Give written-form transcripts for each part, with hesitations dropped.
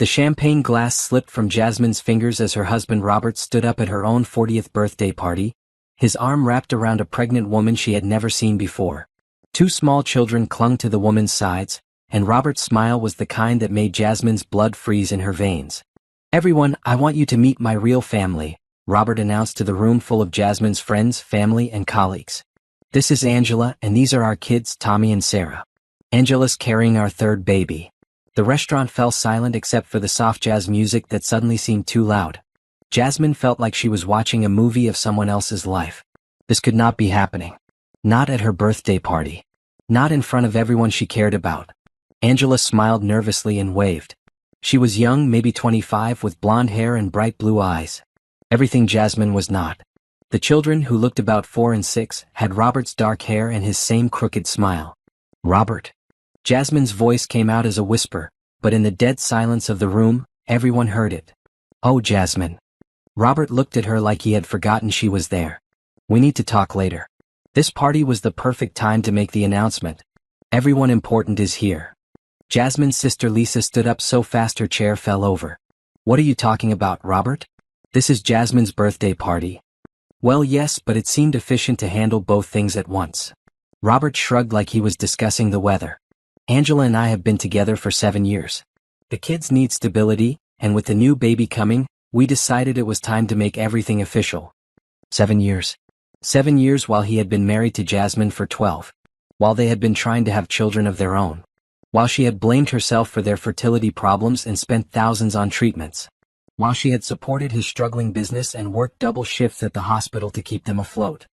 The champagne glass slipped from Jasmine's fingers as her husband Robert stood up at her own 40th birthday party, his arm wrapped around a pregnant woman she had never seen before. Two small children clung to the woman's sides, and Robert's smile was the kind that made Jasmine's blood freeze in her veins. "Everyone, I want you to meet my real family," Robert announced to the room full of Jasmine's friends, family, and colleagues. "This is Angela, and these are our kids, Tommy and Sarah. Angela's carrying our third baby." The restaurant fell silent except for the soft jazz music that suddenly seemed too loud. Jasmine felt like she was watching a movie of someone else's life. This could not be happening. Not at her birthday party. Not in front of everyone she cared about. Angela smiled nervously and waved. She was young, maybe 25, with blonde hair and bright blue eyes. Everything Jasmine was not. The children, who looked about 4 and 6, had Robert's dark hair and his same crooked smile. "Robert." Jasmine's voice came out as a whisper, but in the dead silence of the room, everyone heard it. "Oh, Jasmine." Robert looked at her like he had forgotten she was there. "We need to talk later." This party was the perfect time to make the announcement. "Everyone important is here." Jasmine's sister Lisa stood up so fast her chair fell over. "What are you talking about, Robert? This is Jasmine's birthday party." "Well, yes, but it seemed efficient to handle both things at once." Robert shrugged like he was discussing the weather. "Angela and I have been together for 7 years. The kids need stability, and with the new baby coming, we decided it was time to make everything official." 7 years. 7 years while he had been married to Jasmine for 12. While they had been trying to have children of their own. While she had blamed herself for their fertility problems and spent thousands on treatments. While she had supported his struggling business and worked double shifts at the hospital to keep them afloat.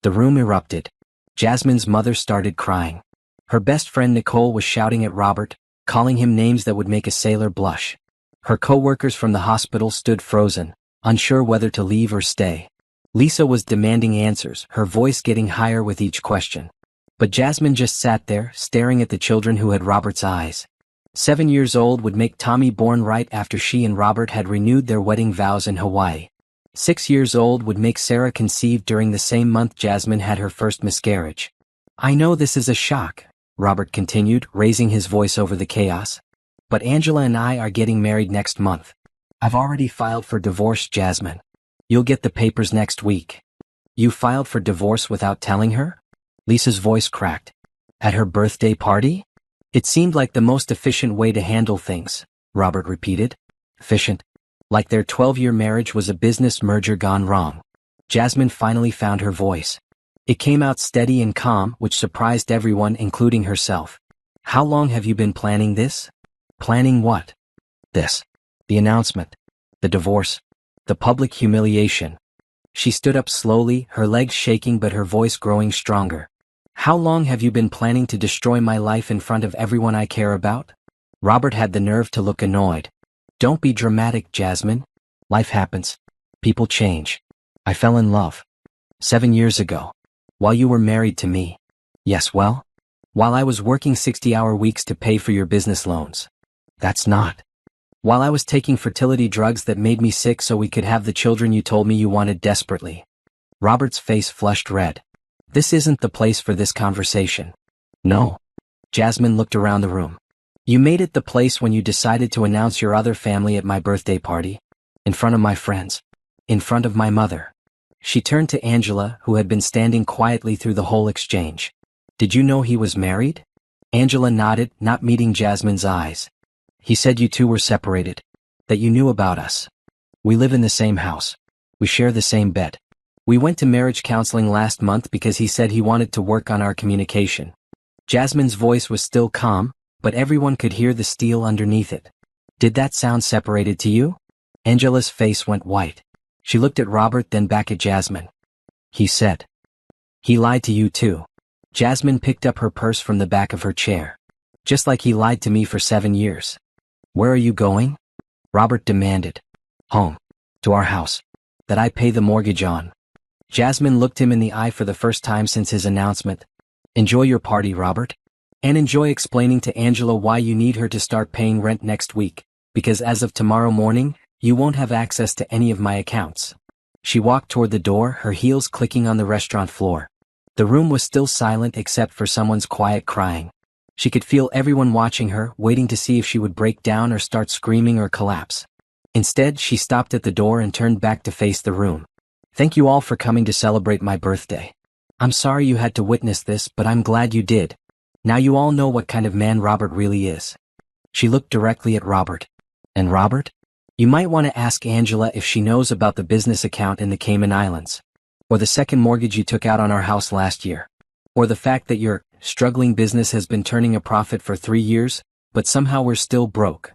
The room erupted. Jasmine's mother started crying. Her best friend Nicole was shouting at Robert, calling him names that would make a sailor blush. Her co-workers from the hospital stood frozen, unsure whether to leave or stay. Lisa was demanding answers, her voice getting higher with each question. But Jasmine just sat there, staring at the children who had Robert's eyes. 7 years old would make Tommy born right after she and Robert had renewed their wedding vows in Hawaii. 6 years old would make Sarah conceive during the same month Jasmine had her first miscarriage. "I know this is a shock," Robert continued, raising his voice over the chaos. "But Angela and I are getting married next month. I've already filed for divorce, Jasmine. You'll get the papers next week." "You filed for divorce without telling her?" Lisa's voice cracked. "At her birthday party?" "It seemed like the most efficient way to handle things," Robert repeated. "Efficient?" Like their 12-year marriage was a business merger gone wrong. Jasmine finally found her voice. It came out steady and calm, which surprised everyone, including herself. "How long have you been planning this?" "Planning what?" "This. The announcement. The divorce. The public humiliation." She stood up slowly, her legs shaking but her voice growing stronger. "How long have you been planning to destroy my life in front of everyone I care about?" Robert had the nerve to look annoyed. "Don't be dramatic, Jasmine. Life happens. People change. I fell in love. 7 years ago. While you were married to me." "Yes, well? While I was working 60-hour weeks to pay for your business loans." "That's not." "While I was taking fertility drugs that made me sick so we could have the children you told me you wanted desperately." Robert's face flushed red. "This isn't the place for this conversation." "No." Jasmine looked around the room. "You made it the place when you decided to announce your other family at my birthday party. In front of my friends. In front of my mother." She turned to Angela, who had been standing quietly through the whole exchange. "Did you know he was married?" Angela nodded, not meeting Jasmine's eyes. "He said you two were separated. That you knew about us. We live in the same house. We share the same bed. We went to marriage counseling last month because he said he wanted to work on our communication." Jasmine's voice was still calm, but everyone could hear the steel underneath it. "Did that sound separated to you?" Angela's face went white. She looked at Robert, then back at Jasmine. "He said. He lied to you too." Jasmine picked up her purse from the back of her chair. "Just like he lied to me for 7 years. Where are you going?" Robert demanded. "Home. To our house. That I pay the mortgage on." Jasmine looked him in the eye for the first time since his announcement. "Enjoy your party, Robert. And enjoy explaining to Angela why you need her to start paying rent next week, because as of tomorrow morning, you won't have access to any of my accounts." She walked toward the door, her heels clicking on the restaurant floor. The room was still silent except for someone's quiet crying. She could feel everyone watching her, waiting to see if she would break down or start screaming or collapse. Instead, she stopped at the door and turned back to face the room. "Thank you all for coming to celebrate my birthday. I'm sorry you had to witness this, but I'm glad you did. Now you all know what kind of man Robert really is." She looked directly at Robert. "And Robert? You might want to ask Angela if she knows about the business account in the Cayman Islands. Or the second mortgage you took out on our house last year. Or the fact that your struggling business has been turning a profit for 3 years, but somehow we're still broke."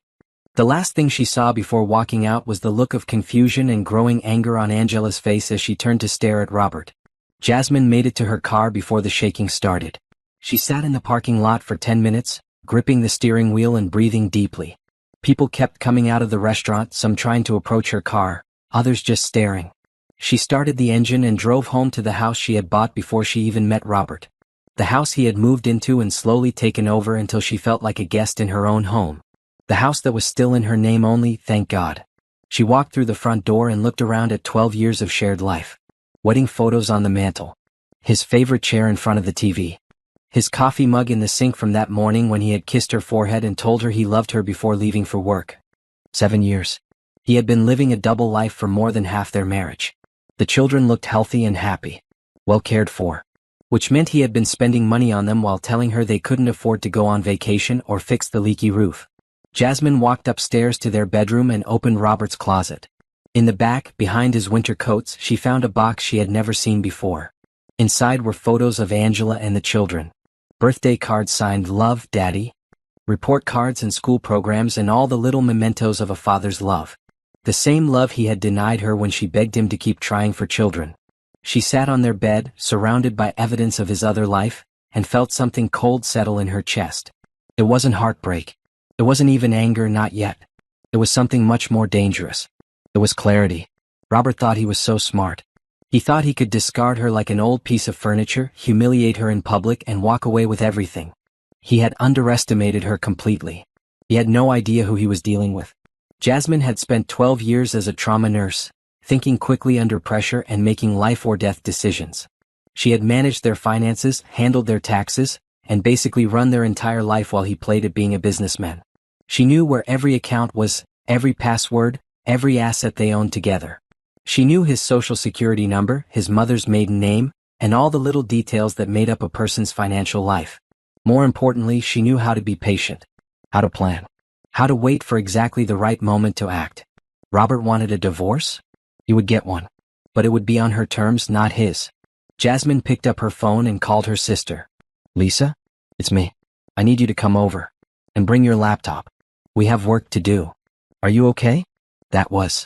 The last thing she saw before walking out was the look of confusion and growing anger on Angela's face as she turned to stare at Robert. Jasmine made it to her car before the shaking started. She sat in the parking lot for 10 minutes, gripping the steering wheel and breathing deeply. People kept coming out of the restaurant, some trying to approach her car, others just staring. She started the engine and drove home to the house she had bought before she even met Robert. The house he had moved into and slowly taken over until she felt like a guest in her own home. The house that was still in her name only, thank God. She walked through the front door and looked around at 12 years of shared life. Wedding photos on the mantle. His favorite chair in front of the TV. His coffee mug in the sink from that morning when he had kissed her forehead and told her he loved her before leaving for work. 7 years. He had been living a double life for more than half their marriage. The children looked healthy and happy. Well cared for. Which meant he had been spending money on them while telling her they couldn't afford to go on vacation or fix the leaky roof. Jasmine walked upstairs to their bedroom and opened Robert's closet. In the back, behind his winter coats, she found a box she had never seen before. Inside were photos of Angela and the children. Birthday cards signed "Love, Daddy." Report cards and school programs and all the little mementos of a father's love. The same love he had denied her when she begged him to keep trying for children. She sat on their bed, surrounded by evidence of his other life, and felt something cold settle in her chest. It wasn't heartbreak. It wasn't even anger, not yet. It was something much more dangerous. It was clarity. Robert thought he was so smart. He thought he could discard her like an old piece of furniture, humiliate her in public, and walk away with everything. He had underestimated her completely. He had no idea who he was dealing with. Jasmine had spent 12 years as a trauma nurse, thinking quickly under pressure and making life-or-death decisions. She had managed their finances, handled their taxes, and basically run their entire life while he played at being a businessman. She knew where every account was, every password, every asset they owned together. She knew his social security number, his mother's maiden name, and all the little details that made up a person's financial life. More importantly, she knew how to be patient, how to plan, how to wait for exactly the right moment to act. Robert wanted a divorce? He would get one. But it would be on her terms, not his. Jasmine picked up her phone and called her sister. "Lisa? It's me. I need you to come over. And bring your laptop. We have work to do. Are you okay?" That was.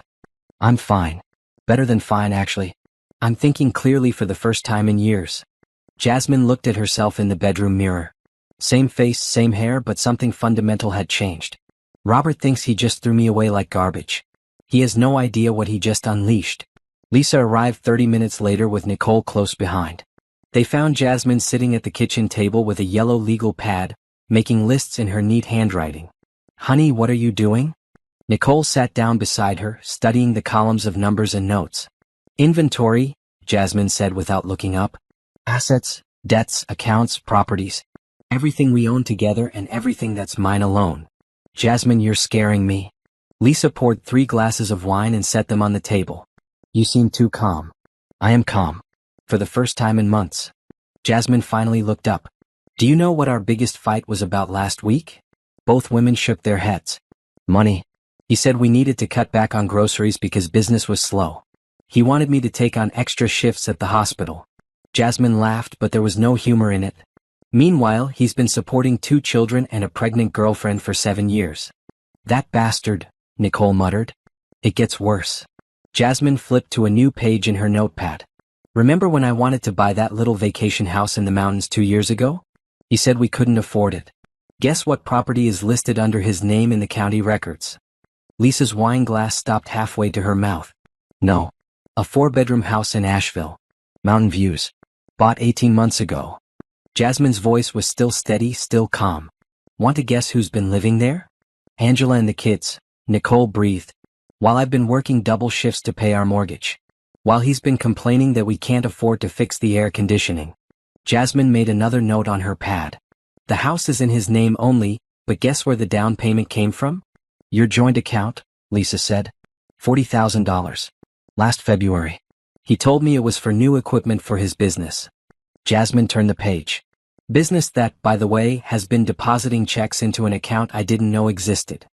"I'm fine. Better than fine, actually. I'm thinking clearly for the first time in years." Jasmine looked at herself in the bedroom mirror. Same face, same hair, but something fundamental had changed. "Robert thinks he just threw me away like garbage. He has no idea what he just unleashed." Lisa arrived 30 minutes later with Nicole close behind. They found Jasmine sitting at the kitchen table with a yellow legal pad, making lists in her neat handwriting. "Honey, what are you doing?" Nicole sat down beside her, studying the columns of numbers and notes. "Inventory," Jasmine said without looking up. "Assets, debts, accounts, properties. Everything we own together and everything that's mine alone." "Jasmine, you're scaring me." Lisa poured 3 glasses of wine and set them on the table. "You seem too calm." "I am calm. For the first time in months." Jasmine finally looked up. "Do you know what our biggest fight was about last week?" Both women shook their heads. "Money. He said we needed to cut back on groceries because business was slow. He wanted me to take on extra shifts at the hospital." Jasmine laughed, but there was no humor in it. "Meanwhile, he's been supporting 2 children and a pregnant girlfriend for 7 years. "That bastard," Nicole muttered. "It gets worse." Jasmine flipped to a new page in her notepad. "Remember when I wanted to buy that little vacation house in the mountains 2 years ago? He said we couldn't afford it. Guess what property is listed under his name in the county records?" Lisa's wine glass stopped halfway to her mouth. "No. A 4-bedroom house in Asheville. Mountain views. Bought 18 months ago." Jasmine's voice was still steady, still calm. "Want to guess who's been living there?" "Angela and the kids," Nicole breathed. "While I've been working double shifts to pay our mortgage. While he's been complaining that we can't afford to fix the air conditioning." Jasmine made another note on her pad. The house is in his name only, but guess where the down payment came from? Your joint account, Lisa said. $40,000. Last February. He told me it was for new equipment for his business. Jasmine turned the page. Business that, by the way, has been depositing checks into an account I didn't know existed.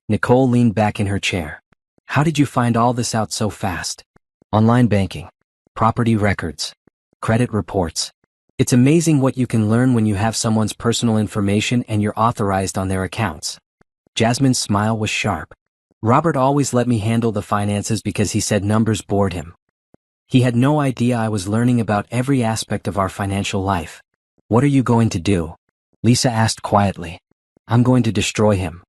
Nicole leaned back in her chair. How did you find all this out so fast? Online banking. Property records. Credit reports. It's amazing what you can learn when you have someone's personal information and you're authorized on their accounts. Jasmine's smile was sharp. Robert always let me handle the finances because he said numbers bored him. He had no idea I was learning about every aspect of our financial life. What are you going to do? Lisa asked quietly. I'm going to destroy him.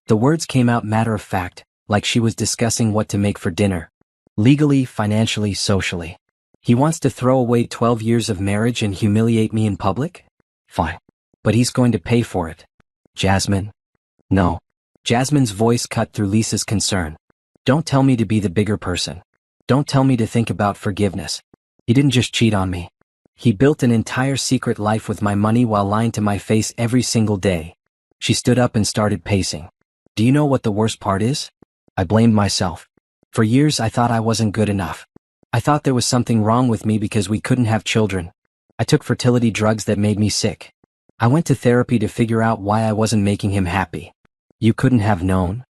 The words came out matter of fact, like she was discussing what to make for dinner. Legally, financially, socially. He wants to throw away 12 years of marriage and humiliate me in public? Fine. But he's going to pay for it. Jasmine? No. Jasmine's voice cut through Lisa's concern. Don't tell me to be the bigger person. Don't tell me to think about forgiveness. He didn't just cheat on me. He built an entire secret life with my money while lying to my face every single day. She stood up and started pacing. Do you know what the worst part is? I blamed myself. For years I thought I wasn't good enough. I thought there was something wrong with me because we couldn't have children. I took fertility drugs that made me sick. I went to therapy to figure out why I wasn't making him happy. You couldn't have known?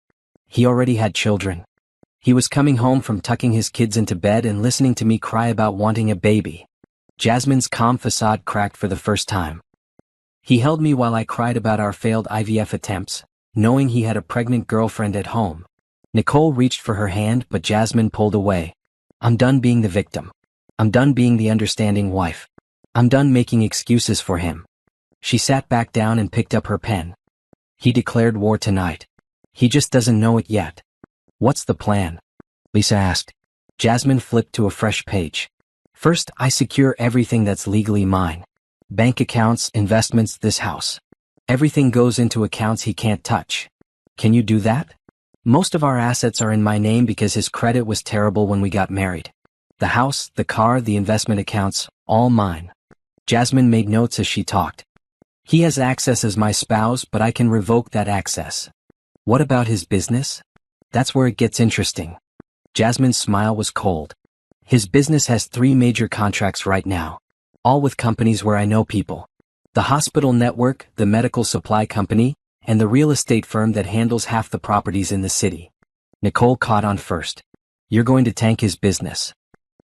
He already had children. He was coming home from tucking his kids into bed and listening to me cry about wanting a baby. Jasmine's calm facade cracked for the first time. He held me while I cried about our failed IVF attempts, knowing he had a pregnant girlfriend at home. Nicole reached for her hand, but Jasmine pulled away. I'm done being the victim. I'm done being the understanding wife. I'm done making excuses for him. She sat back down and picked up her pen. He declared war tonight. He just doesn't know it yet. What's the plan? Lisa asked. Jasmine flipped to a fresh page. First, I secure everything that's legally mine. Bank accounts, investments, this house. Everything goes into accounts he can't touch. Can you do that? Most of our assets are in my name because his credit was terrible when we got married. The house, the car, the investment accounts, all mine. Jasmine made notes as she talked. He has access as my spouse, but I can revoke that access. What about his business? That's where it gets interesting. Jasmine's smile was cold. His business has 3 major contracts right now, all with companies where I know people. The hospital network, the medical supply company, and the real estate firm that handles half the properties in the city. Nicole caught on first. You're going to tank his business.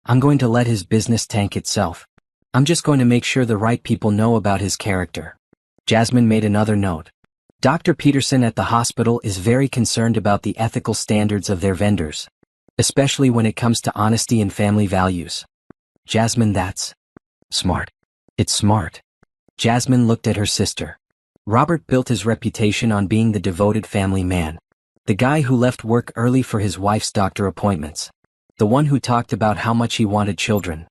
I'm going to let his business tank itself. I'm just going to make sure the right people know about his character. Jasmine made another note. Dr. Peterson at the hospital is very concerned about the ethical standards of their vendors, especially when it comes to honesty and family values. Jasmine, that's smart. It's smart. Jasmine looked at her sister. Robert built his reputation on being the devoted family man. The guy who left work early for his wife's doctor appointments. The one who talked about how much he wanted children.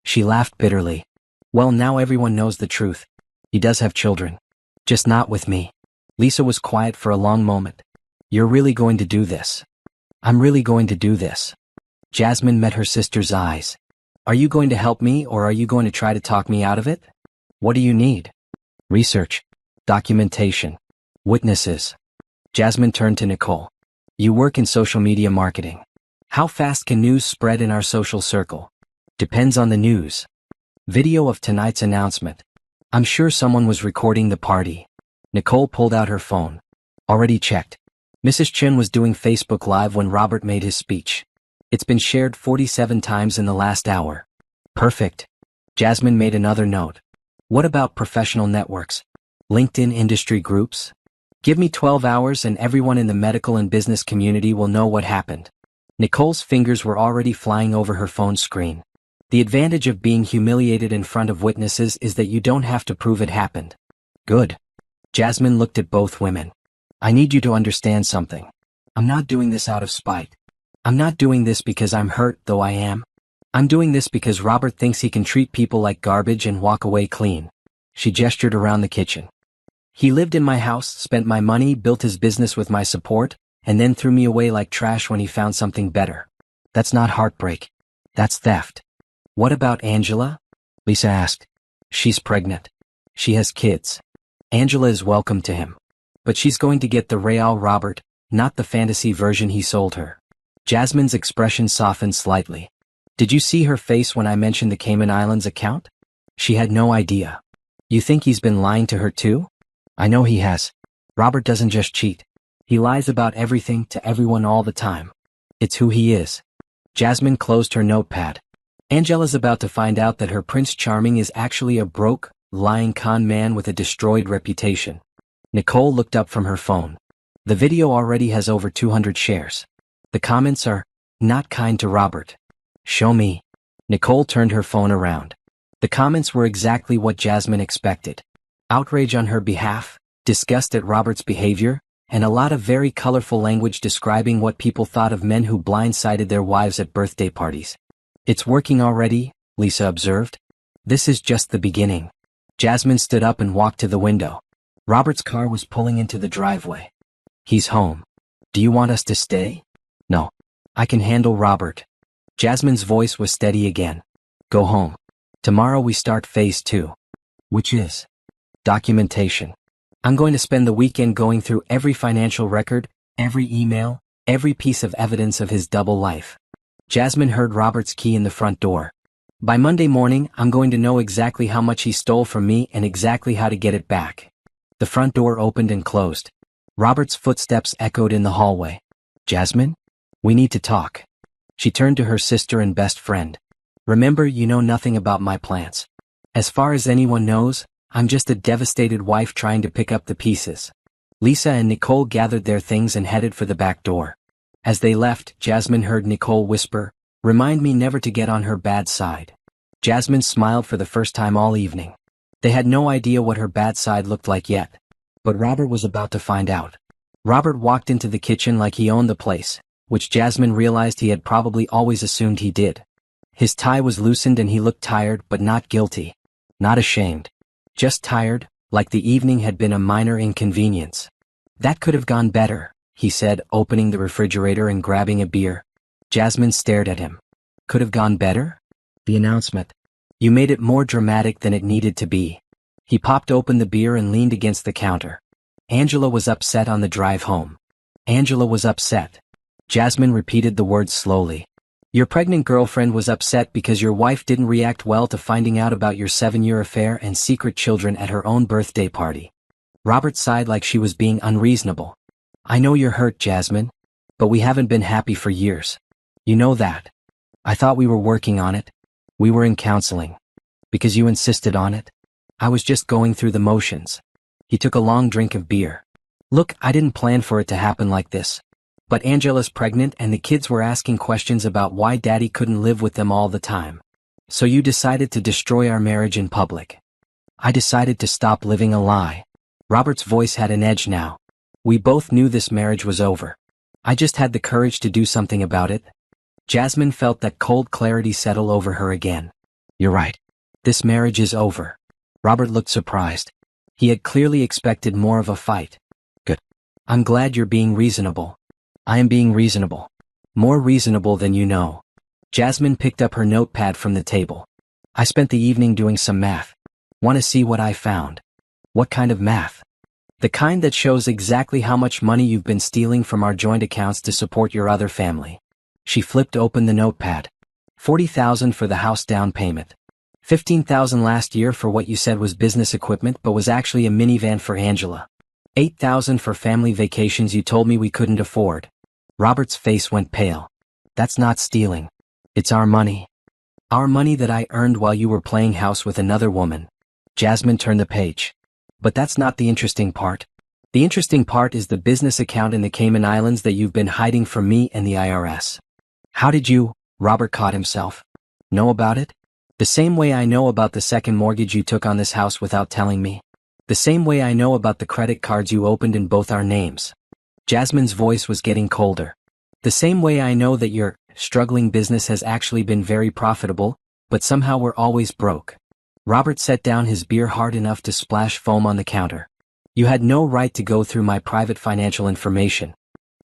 She laughed bitterly. Well, now everyone knows the truth. He does have children. Just not with me. Lisa was quiet for a long moment. You're really going to do this? I'm really going to do this. Jasmine met her sister's eyes. Are you going to help me, or are you going to try to talk me out of it? What do you need? Research. Documentation. Witnesses. Jasmine turned to Nicole. You work in social media marketing. How fast can news spread in our social circle? Depends on the news. Video of tonight's announcement. I'm sure someone was recording the party. Nicole pulled out her phone. Already checked. Mrs. Chen was doing Facebook Live when Robert made his speech. It's been shared 47 times in the last hour. Perfect. Jasmine made another note. What about professional networks? LinkedIn industry groups? Give me 12 hours and everyone in the medical and business community will know what happened. Nicole's fingers were already flying over her phone screen. The advantage of being humiliated in front of witnesses is that you don't have to prove it happened. Good. Jasmine looked at both women. I need you to understand something. I'm not doing this out of spite. I'm not doing this because I'm hurt, though I am. I'm doing this because Robert thinks he can treat people like garbage and walk away clean. She gestured around the kitchen. He lived in my house, spent my money, built his business with my support, and then threw me away like trash when he found something better. That's not heartbreak. That's theft. What about Angela? Lisa asked. She's pregnant. She has kids. Angela is welcome to him. But she's going to get the real Robert, not the fantasy version he sold her. Jasmine's expression softened slightly. Did you see her face when I mentioned the Cayman Islands account? She had no idea. You think he's been lying to her too? I know he has. Robert doesn't just cheat. He lies about everything to everyone all the time. It's who he is. Jasmine closed her notepad. Angela's about to find out that her Prince Charming is actually a broke, lying con man with a destroyed reputation. Nicole looked up from her phone. The video already has over 200 shares. The comments are, not kind to Robert. Show me. Nicole turned her phone around. The comments were exactly what Jasmine expected. Outrage on her behalf, disgust at Robert's behavior, and a lot of very colorful language describing what people thought of men who blindsided their wives at birthday parties. It's working already, Lisa observed. This is just the beginning. Jasmine stood up and walked to the window. Robert's car was pulling into the driveway. He's home. Do you want us to stay? No. I can handle Robert. Jasmine's voice was steady again. Go home. Tomorrow we start phase 2. Which is? Documentation. I'm going to spend the weekend going through every financial record, every email, every piece of evidence of his double life. Jasmine heard Robert's key in the front door. By Monday morning, I'm going to know exactly how much he stole from me and exactly how to get it back. The front door opened and closed. Robert's footsteps echoed in the hallway. Jasmine? We need to talk. She turned to her sister and best friend. Remember, you know nothing about my plans. As far as anyone knows, I'm just a devastated wife trying to pick up the pieces. Lisa and Nicole gathered their things and headed for the back door. As they left, Jasmine heard Nicole whisper, "Remind me never to get on her bad side." Jasmine smiled for the first time all evening. They had no idea what her bad side looked like yet. But Robert was about to find out. Robert walked into the kitchen like he owned the place, which Jasmine realized he had probably always assumed he did. His tie was loosened and he looked tired but not guilty. Not ashamed. Just tired, like the evening had been a minor inconvenience. That could have gone better, he said, opening the refrigerator and grabbing a beer. Jasmine stared at him. Could have gone better? The announcement. You made it more dramatic than it needed to be. He popped open the beer and leaned against the counter. Angela was upset on the drive home. Angela was upset. Jasmine repeated the words slowly. Your pregnant girlfriend was upset because your wife didn't react well to finding out about your 7-year affair and secret children at her own birthday party. Robert sighed like she was being unreasonable. I know you're hurt, Jasmine. But we haven't been happy for years. You know that. I thought we were working on it. We were in counseling. Because you insisted on it. I was just going through the motions. He took a long drink of beer. Look, I didn't plan for it to happen like this. But Angela's pregnant and the kids were asking questions about why Daddy couldn't live with them all the time. So you decided to destroy our marriage in public. I decided to stop living a lie. Robert's voice had an edge now. We both knew this marriage was over. I just had the courage to do something about it. Jasmine felt that cold clarity settle over her again. You're right. This marriage is over. Robert looked surprised. He had clearly expected more of a fight. Good. I'm glad you're being reasonable. I am being reasonable. More reasonable than you know. Jasmine picked up her notepad from the table. I spent the evening doing some math. Want to see what I found? What kind of math? The kind that shows exactly how much money you've been stealing from our joint accounts to support your other family. She flipped open the notepad. $40,000 for the house down payment. $15,000 last year for what you said was business equipment but was actually a minivan for Angela. $8,000 for family vacations you told me we couldn't afford. Robert's face went pale. That's not stealing. It's our money. Our money that I earned while you were playing house with another woman. Jasmine turned the page. But that's not the interesting part. The interesting part is the business account in the Cayman Islands that you've been hiding from me and the IRS. How did you, Robert caught himself, know about it? The same way I know about the second mortgage you took on this house without telling me. The same way I know about the credit cards you opened in both our names. Jasmine's voice was getting colder. The same way I know that your struggling business has actually been very profitable, but somehow we're always broke. Robert set down his beer hard enough to splash foam on the counter. You had no right to go through my private financial information.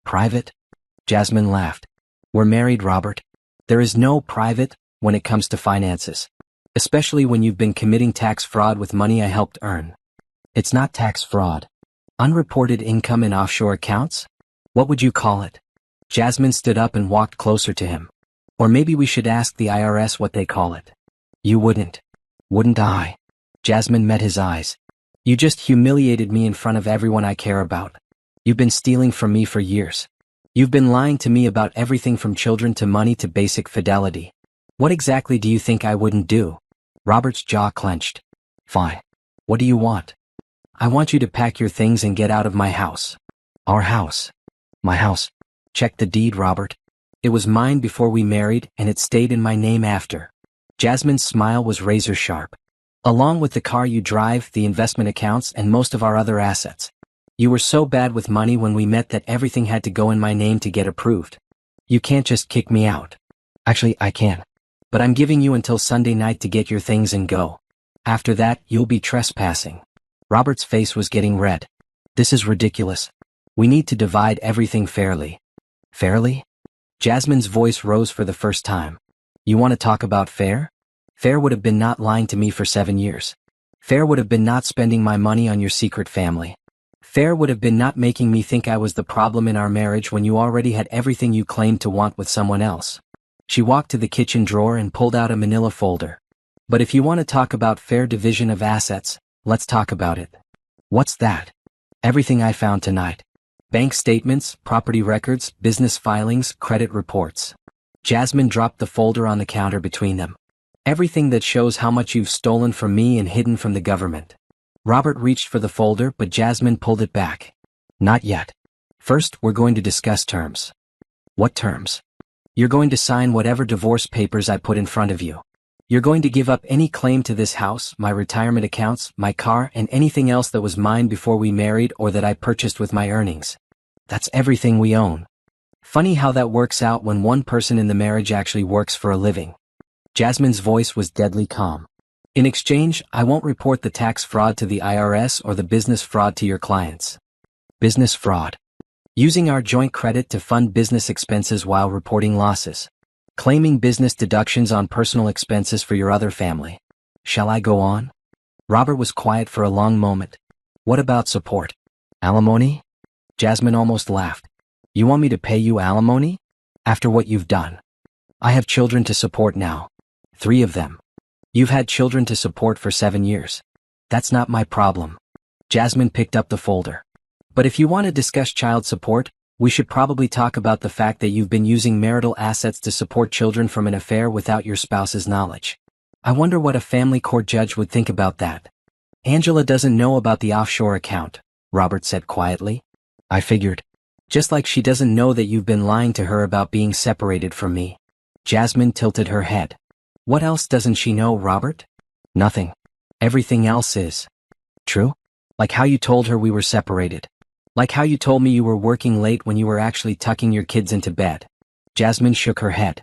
Private? Jasmine laughed. We're married, Robert. There is no private when it comes to finances. Especially when you've been committing tax fraud with money I helped earn. It's not tax fraud. Unreported income in offshore accounts? What would you call it? Jasmine stood up and walked closer to him. Or maybe we should ask the IRS what they call it. You wouldn't. Wouldn't I? Jasmine met his eyes. You just humiliated me in front of everyone I care about. You've been stealing from me for years. You've been lying to me about everything from children to money to basic fidelity. What exactly do you think I wouldn't do? Robert's jaw clenched. Fine. What do you want? I want you to pack your things and get out of my house. Our house. My house. Check the deed, Robert. It was mine before we married, and it stayed in my name after. Jasmine's smile was razor sharp. Along with the car you drive, the investment accounts, and most of our other assets. You were so bad with money when we met that everything had to go in my name to get approved. You can't just kick me out. Actually, I can. But I'm giving you until Sunday night to get your things and go. After that, you'll be trespassing. Robert's face was getting red. This is ridiculous. We need to divide everything fairly. Fairly? Jasmine's voice rose for the first time. You want to talk about fair? Fair would have been not lying to me for 7 years. Fair would have been not spending my money on your secret family. Fair would have been not making me think I was the problem in our marriage when you already had everything you claimed to want with someone else. She walked to the kitchen drawer and pulled out a manila folder. But if you want to talk about fair division of assets, let's talk about it. What's that? Everything I found tonight. Bank statements, property records, business filings, credit reports. Jasmine dropped the folder on the counter between them. Everything that shows how much you've stolen from me and hidden from the government. Robert reached for the folder, but Jasmine pulled it back. Not yet. First, we're going to discuss terms. What terms? You're going to sign whatever divorce papers I put in front of you. You're going to give up any claim to this house, my retirement accounts, my car, and anything else that was mine before we married or that I purchased with my earnings. That's everything we own. Funny how that works out when one person in the marriage actually works for a living. Jasmine's voice was deadly calm. In exchange, I won't report the tax fraud to the IRS or the business fraud to your clients. Business fraud. Using our joint credit to fund business expenses while reporting losses. Claiming business deductions on personal expenses for your other family. Shall I go on? Robert was quiet for a long moment. What about support? Alimony? Jasmine almost laughed. You want me to pay you alimony? After what you've done. I have children to support now. 3 of them. You've had children to support for 7 years. That's not my problem. Jasmine picked up the folder. But if you want to discuss child support, we should probably talk about the fact that you've been using marital assets to support children from an affair without your spouse's knowledge. I wonder what a family court judge would think about that. Angela doesn't know about the offshore account, Robert said quietly. I figured. Just like she doesn't know that you've been lying to her about being separated from me. Jasmine tilted her head. What else doesn't she know, Robert? Nothing. Everything else is. True? Like how you told her we were separated. Like how you told me you were working late when you were actually tucking your kids into bed. Jasmine shook her head.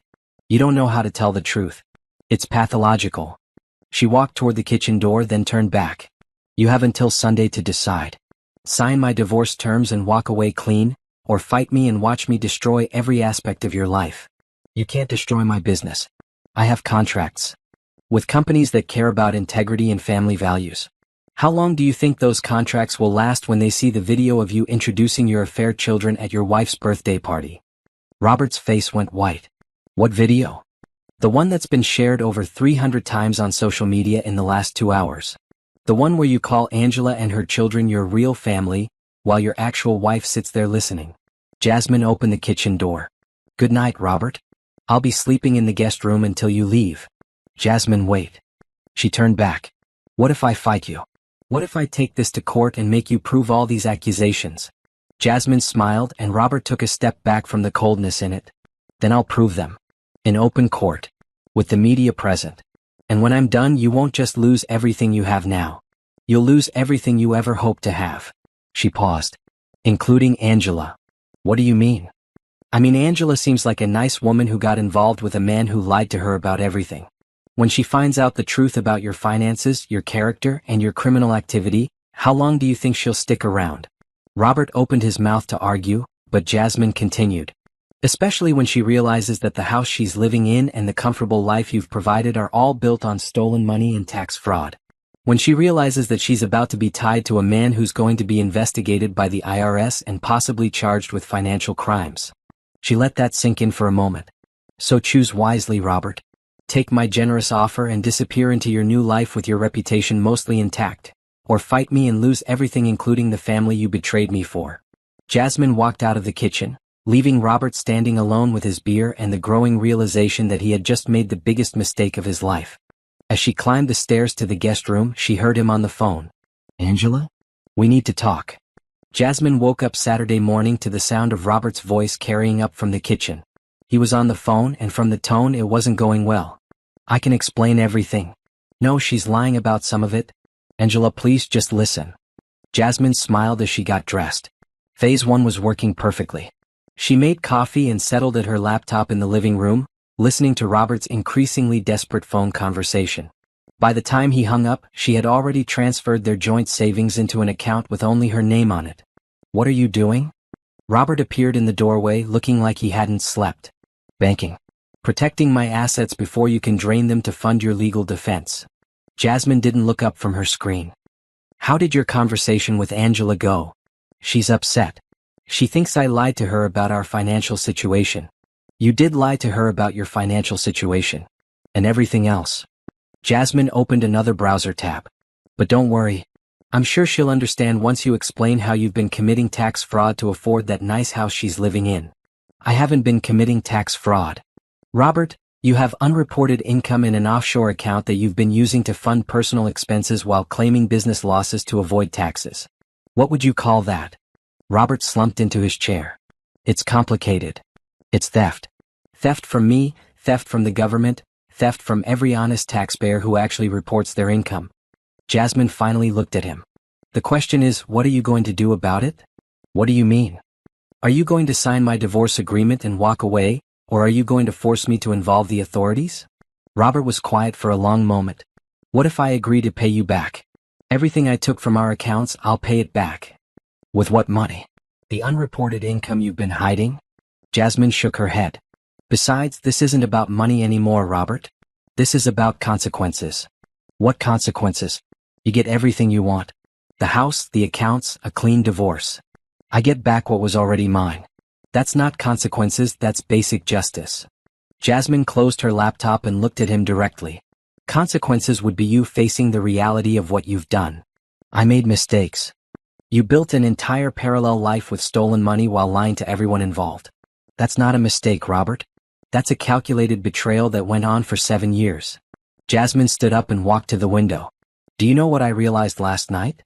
You don't know how to tell the truth. It's pathological. She walked toward the kitchen door, then turned back. You have until Sunday to decide. Sign my divorce terms and walk away clean, or fight me and watch me destroy every aspect of your life. You can't destroy my business. I have contracts. With companies that care about integrity and family values. How long do you think those contracts will last when they see the video of you introducing your affair children at your wife's birthday party? Robert's face went white. What video? The one that's been shared over 300 times on social media in the last 2 hours. The one where you call Angela and her children your real family, while your actual wife sits there listening. Jasmine opened the kitchen door. Good night, Robert. I'll be sleeping in the guest room until you leave. Jasmine, wait. She turned back. What if I fight you? What if I take this to court and make you prove all these accusations? Jasmine smiled and Robert took a step back from the coldness in it. Then I'll prove them. In open court. With the media present. And when I'm done, you won't just lose everything you have now. You'll lose everything you ever hoped to have. She paused. Including Angela. What do you mean? I mean, Angela seems like a nice woman who got involved with a man who lied to her about everything. When she finds out the truth about your finances, your character, and your criminal activity, how long do you think she'll stick around? Robert opened his mouth to argue, but Jasmine continued. Especially when she realizes that the house she's living in and the comfortable life you've provided are all built on stolen money and tax fraud. When she realizes that she's about to be tied to a man who's going to be investigated by the IRS and possibly charged with financial crimes. She let that sink in for a moment. So choose wisely, Robert. Take my generous offer and disappear into your new life with your reputation mostly intact. Or fight me and lose everything including the family you betrayed me for. Jasmine walked out of the kitchen, leaving Robert standing alone with his beer and the growing realization that he had just made the biggest mistake of his life. As she climbed the stairs to the guest room, she heard him on the phone. "Angela? We need to talk." Jasmine woke up Saturday morning to the sound of Robert's voice carrying up from the kitchen. He was on the phone, and from the tone it wasn't going well. "I can explain everything." "No, she's lying about some of it." "Angela, please just listen." Jasmine smiled as she got dressed. Phase 1 was working perfectly. She made coffee and settled at her laptop in the living room, listening to Robert's increasingly desperate phone conversation. By the time he hung up, she had already transferred their joint savings into an account with only her name on it. "What are you doing?" Robert appeared in the doorway looking like he hadn't slept. "Banking. Protecting my assets before you can drain them to fund your legal defense." Jasmine didn't look up from her screen. "How did your conversation with Angela go?" "She's upset. She thinks I lied to her about our financial situation." "You did lie to her about your financial situation. And everything else." Jasmine opened another browser tab. "But don't worry. I'm sure she'll understand once you explain how you've been committing tax fraud to afford that nice house she's living in." "I haven't been committing tax fraud. Robert, you have unreported income in an offshore account that you've been using to fund personal expenses while claiming business losses to avoid taxes. What would you call that?" Robert slumped into his chair. "It's complicated. It's theft. Theft from me, theft from the government, theft from every honest taxpayer who actually reports their income." Jasmine finally looked at him. "The question is, what are you going to do about it?" "What do you mean? Are you going to sign my divorce agreement and walk away, or are you going to force me to involve the authorities?" Robert was quiet for a long moment. "What if I agree to pay you back? Everything I took from our accounts, I'll pay it back." "With what money? The unreported income you've been hiding?" Jasmine shook her head. "Besides, this isn't about money anymore, Robert. This is about consequences." "What consequences?" "You get everything you want. The house, the accounts, a clean divorce. I get back what was already mine. That's not consequences, that's basic justice." Jasmine closed her laptop and looked at him directly. "Consequences would be you facing the reality of what you've done." "I made mistakes." "You built an entire parallel life with stolen money while lying to everyone involved." "That's not a mistake, Robert. That's a calculated betrayal that went on for 7 years. Jasmine stood up and walked to the window. "Do you know what I realized last night?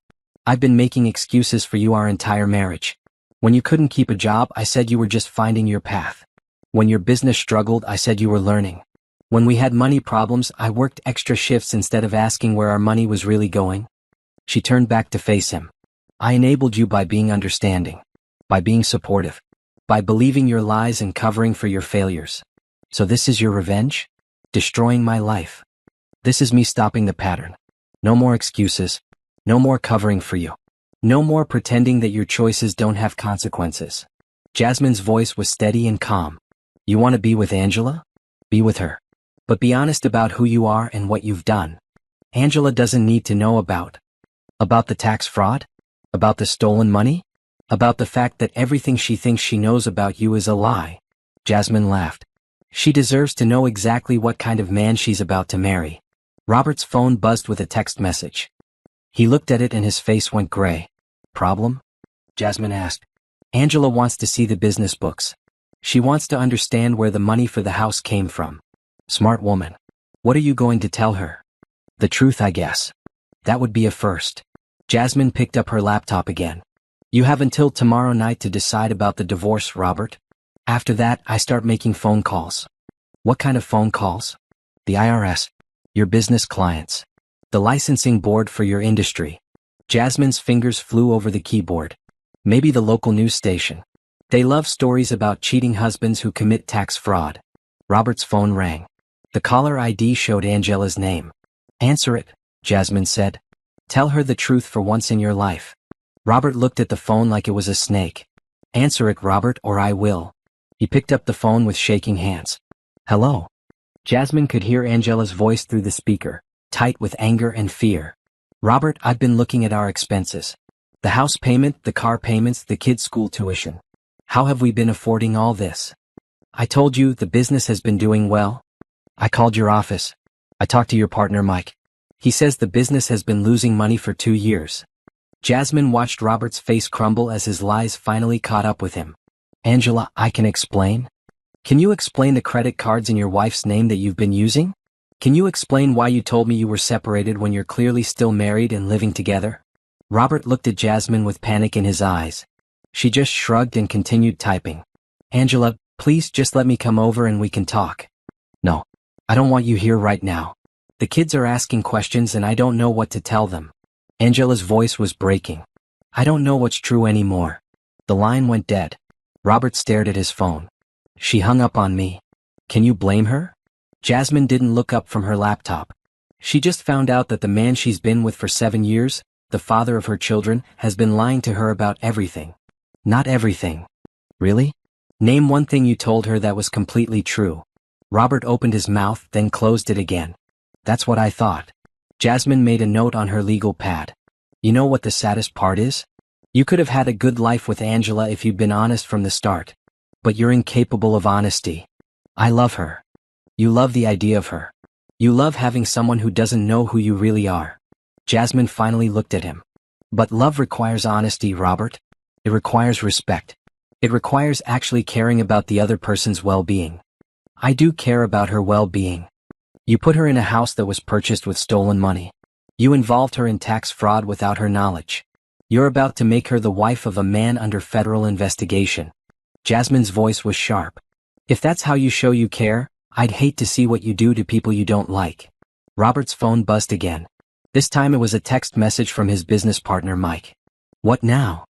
I've been making excuses for you our entire marriage. When you couldn't keep a job, I said you were just finding your path. When your business struggled, I said you were learning. When we had money problems, I worked extra shifts instead of asking where our money was really going." She turned back to face him. "I enabled you by being understanding. By being supportive. By believing your lies and covering for your failures. So this is your revenge? Destroying my life. This is me stopping the pattern. No more excuses. No more covering for you. No more pretending that your choices don't have consequences." Jasmine's voice was steady and calm. "You want to be with Angela? Be with her. But be honest about who you are and what you've done. Angela doesn't need to know about the tax fraud? About the stolen money? About the fact that everything she thinks she knows about you is a lie." Jasmine laughed. "She deserves to know exactly what kind of man she's about to marry." Robert's phone buzzed with a text message. He looked at it and his face went gray. "Problem?" Jasmine asked. "Angela wants to see the business books. She wants to understand where the money for the house came from." "Smart woman. What are you going to tell her?" "The truth, I guess. That would be a first." Jasmine picked up her laptop again. "You have until tomorrow night to decide about the divorce, Robert. After that, I start making phone calls." "What kind of phone calls?" "The IRS. Your business clients. The licensing board for your industry." Jasmine's fingers flew over the keyboard. "Maybe the local news station. They love stories about cheating husbands who commit tax fraud." Robert's phone rang. The caller ID showed Angela's name. "Answer it," Jasmine said. "Tell her the truth for once in your life." Robert looked at the phone like it was a snake. "Answer it, Robert, or I will." He picked up the phone with shaking hands. "Hello." Jasmine could hear Angela's voice through the speaker, tight with anger and fear. Robert, I've been looking at our expenses. The house payment, the car payments, the kids' school tuition. How have we been affording all this? I told you the business has been doing well. I called your office. I talked to your partner Mike. He says the business has been losing money for 2 years. Jasmine watched Robert's face crumble as his lies finally caught up with him. Angela, I can explain. Can you explain the credit cards in your wife's name that you've been using? Can you explain why you told me you were separated when you're clearly still married and living together? Robert looked at Jasmine with panic in his eyes. She just shrugged and continued typing. Angela, please just let me come over and we can talk. No, I don't want you here right now. The kids are asking questions and I don't know what to tell them. Angela's voice was breaking. I don't know what's true anymore. The line went dead. Robert stared at his phone. She hung up on me. Can you blame her? Jasmine didn't look up from her laptop. She just found out that the man she's been with for 7 years, the father of her children, has been lying to her about everything. Not everything. Really? Name one thing you told her that was completely true. Robert opened his mouth, then closed it again. That's what I thought. Jasmine made a note on her legal pad. You know what the saddest part is? You could have had a good life with Angela if you'd been honest from the start. But you're incapable of honesty. I love her. You love the idea of her. You love having someone who doesn't know who you really are. Jasmine finally looked at him. But love requires honesty, Robert. It requires respect. It requires actually caring about the other person's well-being. I do care about her well-being. You put her in a house that was purchased with stolen money. You involved her in tax fraud without her knowledge. You're about to make her the wife of a man under federal investigation. Jasmine's voice was sharp. If that's how you show you care, I'd hate to see what you do to people you don't like. Robert's phone buzzed again. This time it was a text message from his business partner Mike. What now?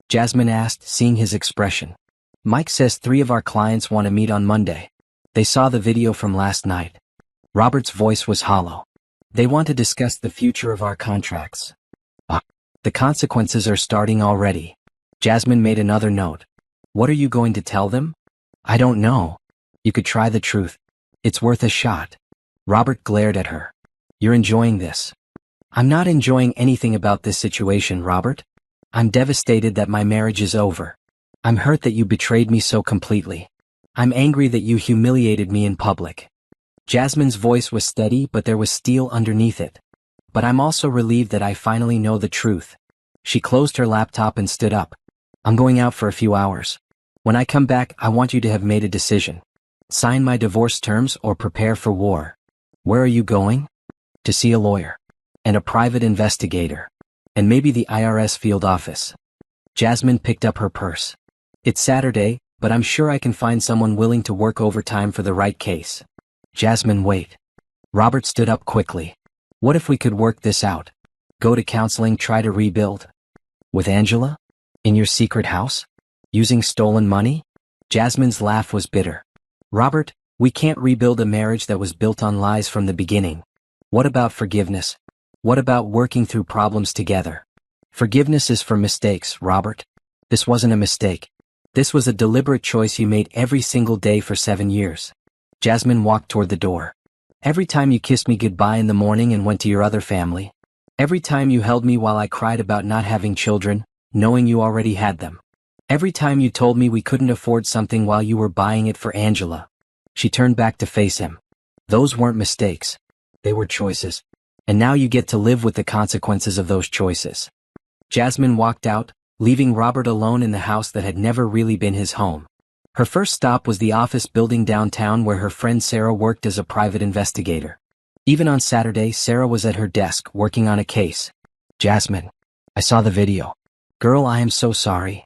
Jasmine asked, seeing his expression. Mike says 3 of our clients want to meet on Monday. They saw the video from last night. Robert's voice was hollow. They want to discuss the future of our contracts. The consequences are starting already. Jasmine made another note. What are you going to tell them? I don't know. You could try the truth. It's worth a shot. Robert glared at her. You're enjoying this. I'm not enjoying anything about this situation, Robert. I'm devastated that my marriage is over. I'm hurt that you betrayed me so completely. I'm angry that you humiliated me in public. Jasmine's voice was steady, but there was steel underneath it. But I'm also relieved that I finally know the truth. She closed her laptop and stood up. I'm going out for a few hours. When I come back, I want you to have made a decision. Sign my divorce terms or prepare for war. Where are you going? To see a lawyer. And a private investigator. And maybe the IRS field office. Jasmine picked up her purse. It's Saturday, but I'm sure I can find someone willing to work overtime for the right case. Jasmine, wait. Robert stood up quickly. What if we could work this out? Go to counseling, try to rebuild? With Angela? In your secret house? Using stolen money? Jasmine's laugh was bitter. Robert, we can't rebuild a marriage that was built on lies from the beginning. What about forgiveness? What about working through problems together? Forgiveness is for mistakes, Robert. This wasn't a mistake. This was a deliberate choice you made every single day for 7 years. Jasmine walked toward the door. Every time you kissed me goodbye in the morning and went to your other family. Every time you held me while I cried about not having children, knowing you already had them. Every time you told me we couldn't afford something while you were buying it for Angela. She turned back to face him. Those weren't mistakes. They were choices. And now you get to live with the consequences of those choices. Jasmine walked out, leaving Robert alone in the house that had never really been his home. Her first stop was the office building downtown where her friend Sarah worked as a private investigator. Even on Saturday, Sarah was at her desk working on a case. Jasmine, I saw the video. Girl, I am so sorry.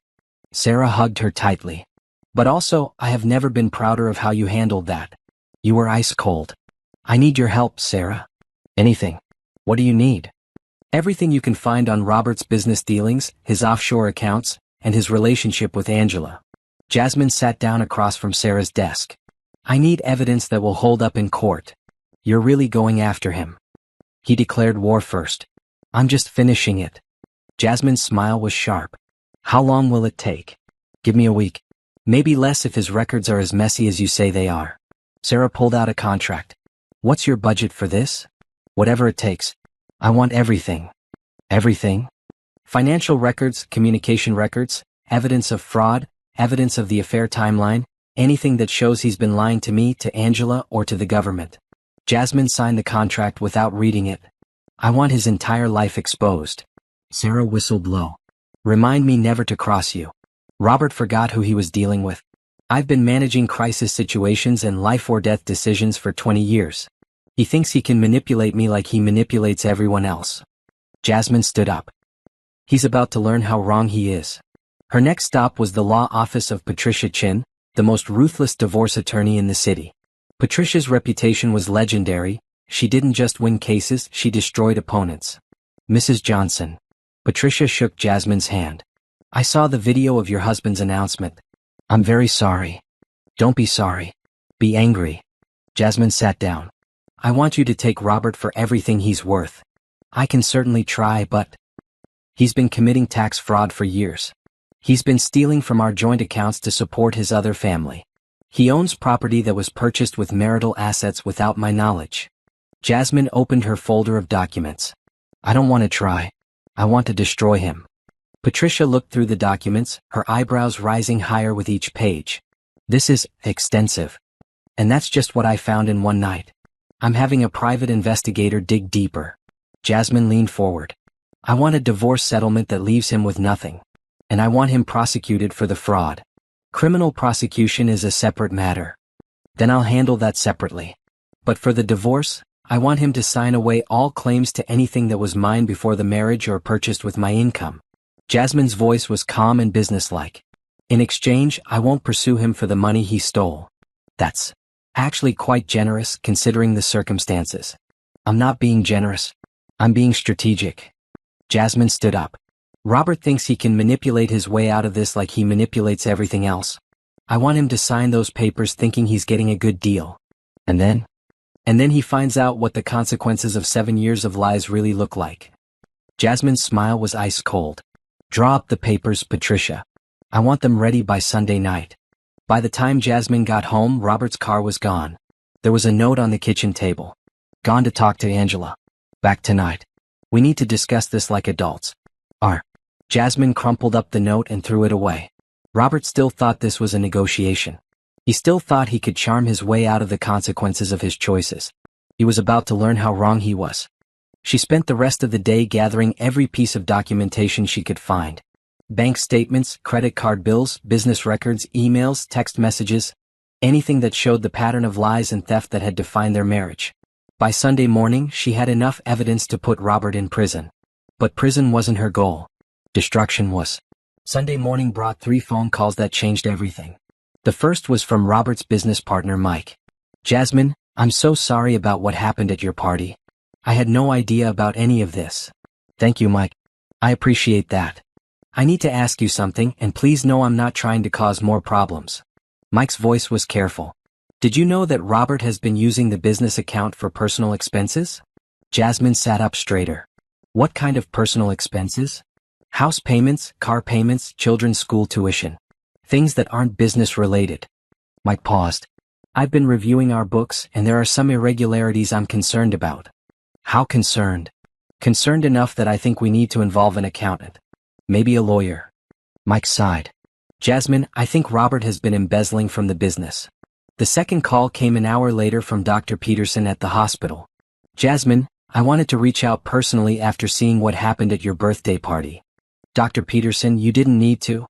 Sarah hugged her tightly. But also, I have never been prouder of how you handled that. You were ice cold. I need your help, Sarah. Anything. What do you need? Everything you can find on Robert's business dealings, his offshore accounts, and his relationship with Angela. Jasmine sat down across from Sarah's desk. I need evidence that will hold up in court. You're really going after him. He declared war first. I'm just finishing it. Jasmine's smile was sharp. How long will it take? Give me a week. Maybe less if his records are as messy as you say they are. Sarah pulled out a contract. What's your budget for this? Whatever it takes. I want everything. Everything? Financial records, communication records, evidence of fraud, evidence of the affair timeline, anything that shows he's been lying to me, to Angela, or to the government. Jasmine signed the contract without reading it. I want his entire life exposed. Sarah whistled low. Remind me never to cross you. Robert forgot who he was dealing with. I've been managing crisis situations and life-or-death decisions for 20 years. He thinks he can manipulate me like he manipulates everyone else. Jasmine stood up. He's about to learn how wrong he is. Her next stop was the law office of Patricia Chin, the most ruthless divorce attorney in the city. Patricia's reputation was legendary. She didn't just win cases, she destroyed opponents. Mrs. Johnson. Patricia shook Jasmine's hand. I saw the video of your husband's announcement. I'm very sorry. Don't be sorry. Be angry. Jasmine sat down. I want you to take Robert for everything he's worth. I can certainly try, but he's been committing tax fraud for years. He's been stealing from our joint accounts to support his other family. He owns property that was purchased with marital assets without my knowledge. Jasmine opened her folder of documents. I don't want to try. I want to destroy him. Patricia looked through the documents, her eyebrows rising higher with each page. This is extensive. And that's just what I found in one night. I'm having a private investigator dig deeper. Jasmine leaned forward. I want a divorce settlement that leaves him with nothing. And I want him prosecuted for the fraud. Criminal prosecution is a separate matter. Then I'll handle that separately. But for the divorce, I want him to sign away all claims to anything that was mine before the marriage or purchased with my income. Jasmine's voice was calm and businesslike. In exchange, I won't pursue him for the money he stole. That's actually quite generous considering the circumstances. I'm not being generous. I'm being strategic. Jasmine stood up. Robert thinks he can manipulate his way out of this like he manipulates everything else. I want him to sign those papers thinking he's getting a good deal. And then he finds out what the consequences of 7 years of lies really look like. Jasmine's smile was ice cold. Draw up the papers, Patricia. I want them ready by Sunday night. By the time Jasmine got home, Robert's car was gone. There was a note on the kitchen table. Gone to talk to Angela. Back tonight. We need to discuss this like adults. Jasmine crumpled up the note and threw it away. Robert still thought this was a negotiation. He still thought he could charm his way out of the consequences of his choices. He was about to learn how wrong he was. She spent the rest of the day gathering every piece of documentation she could find. Bank statements, credit card bills, business records, emails, text messages, anything that showed the pattern of lies and theft that had defined their marriage. By Sunday morning, she had enough evidence to put Robert in prison. But prison wasn't her goal. Destruction was. Sunday morning brought 3 phone calls that changed everything. The first was from Robert's business partner, Mike. Jasmine, I'm so sorry about what happened at your party. I had no idea about any of this. Thank you, Mike. I appreciate that. I need to ask you something, and please know I'm not trying to cause more problems. Mike's voice was careful. Did you know that Robert has been using the business account for personal expenses? Jasmine sat up straighter. What kind of personal expenses? House payments, car payments, children's school tuition. Things that aren't business related. Mike paused. I've been reviewing our books, and there are some irregularities I'm concerned about. How concerned? Concerned enough that I think we need to involve an accountant. Maybe a lawyer. Mike sighed. Jasmine, I think Robert has been embezzling from the business. The second call came an hour later from Dr. Peterson at the hospital. Jasmine, I wanted to reach out personally after seeing what happened at your birthday party. Dr. Peterson, you didn't need to.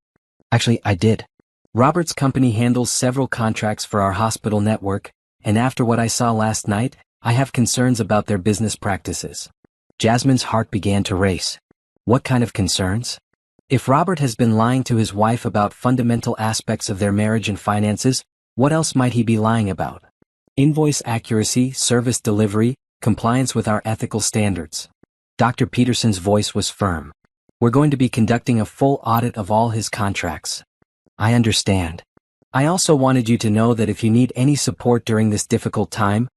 Actually, I did. Robert's company handles several contracts for our hospital network, and after what I saw last night, I have concerns about their business practices. Jasmine's heart began to race. What kind of concerns? If Robert has been lying to his wife about fundamental aspects of their marriage and finances, what else might he be lying about? Invoice accuracy, service delivery, compliance with our ethical standards. Dr. Peterson's voice was firm. We're going to be conducting a full audit of all his contracts. I understand. I also wanted you to know that if you need any support during this difficult time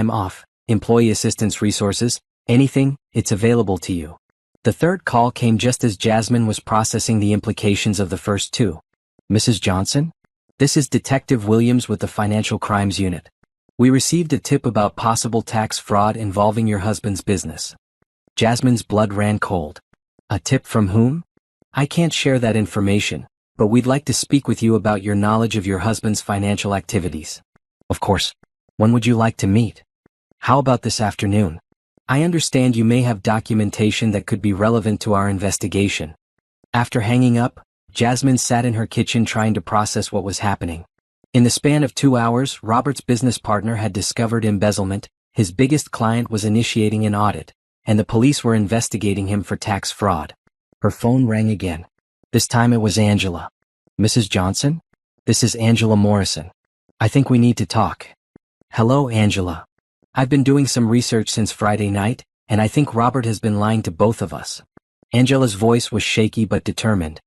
off, employee assistance resources, anything, it's available to you. The third call came just as Jasmine was processing the implications of the first 2. Mrs. Johnson? This is Detective Williams with the Financial Crimes Unit. We received a tip about possible tax fraud involving your husband's business. Jasmine's blood ran cold. A tip from whom? I can't share that information, but we'd like to speak with you about your knowledge of your husband's financial activities. Of course. When would you like to meet? How about this afternoon? I understand you may have documentation that could be relevant to our investigation. After hanging up, Jasmine sat in her kitchen trying to process what was happening. In the span of 2 hours, Robert's business partner had discovered embezzlement, his biggest client was initiating an audit, and the police were investigating him for tax fraud. Her phone rang again. This time it was Angela. Mrs. Johnson? This is Angela Morrison. I think we need to talk. Hello, Angela. I've been doing some research since Friday night, and I think Robert has been lying to both of us. Angela's voice was shaky but determined.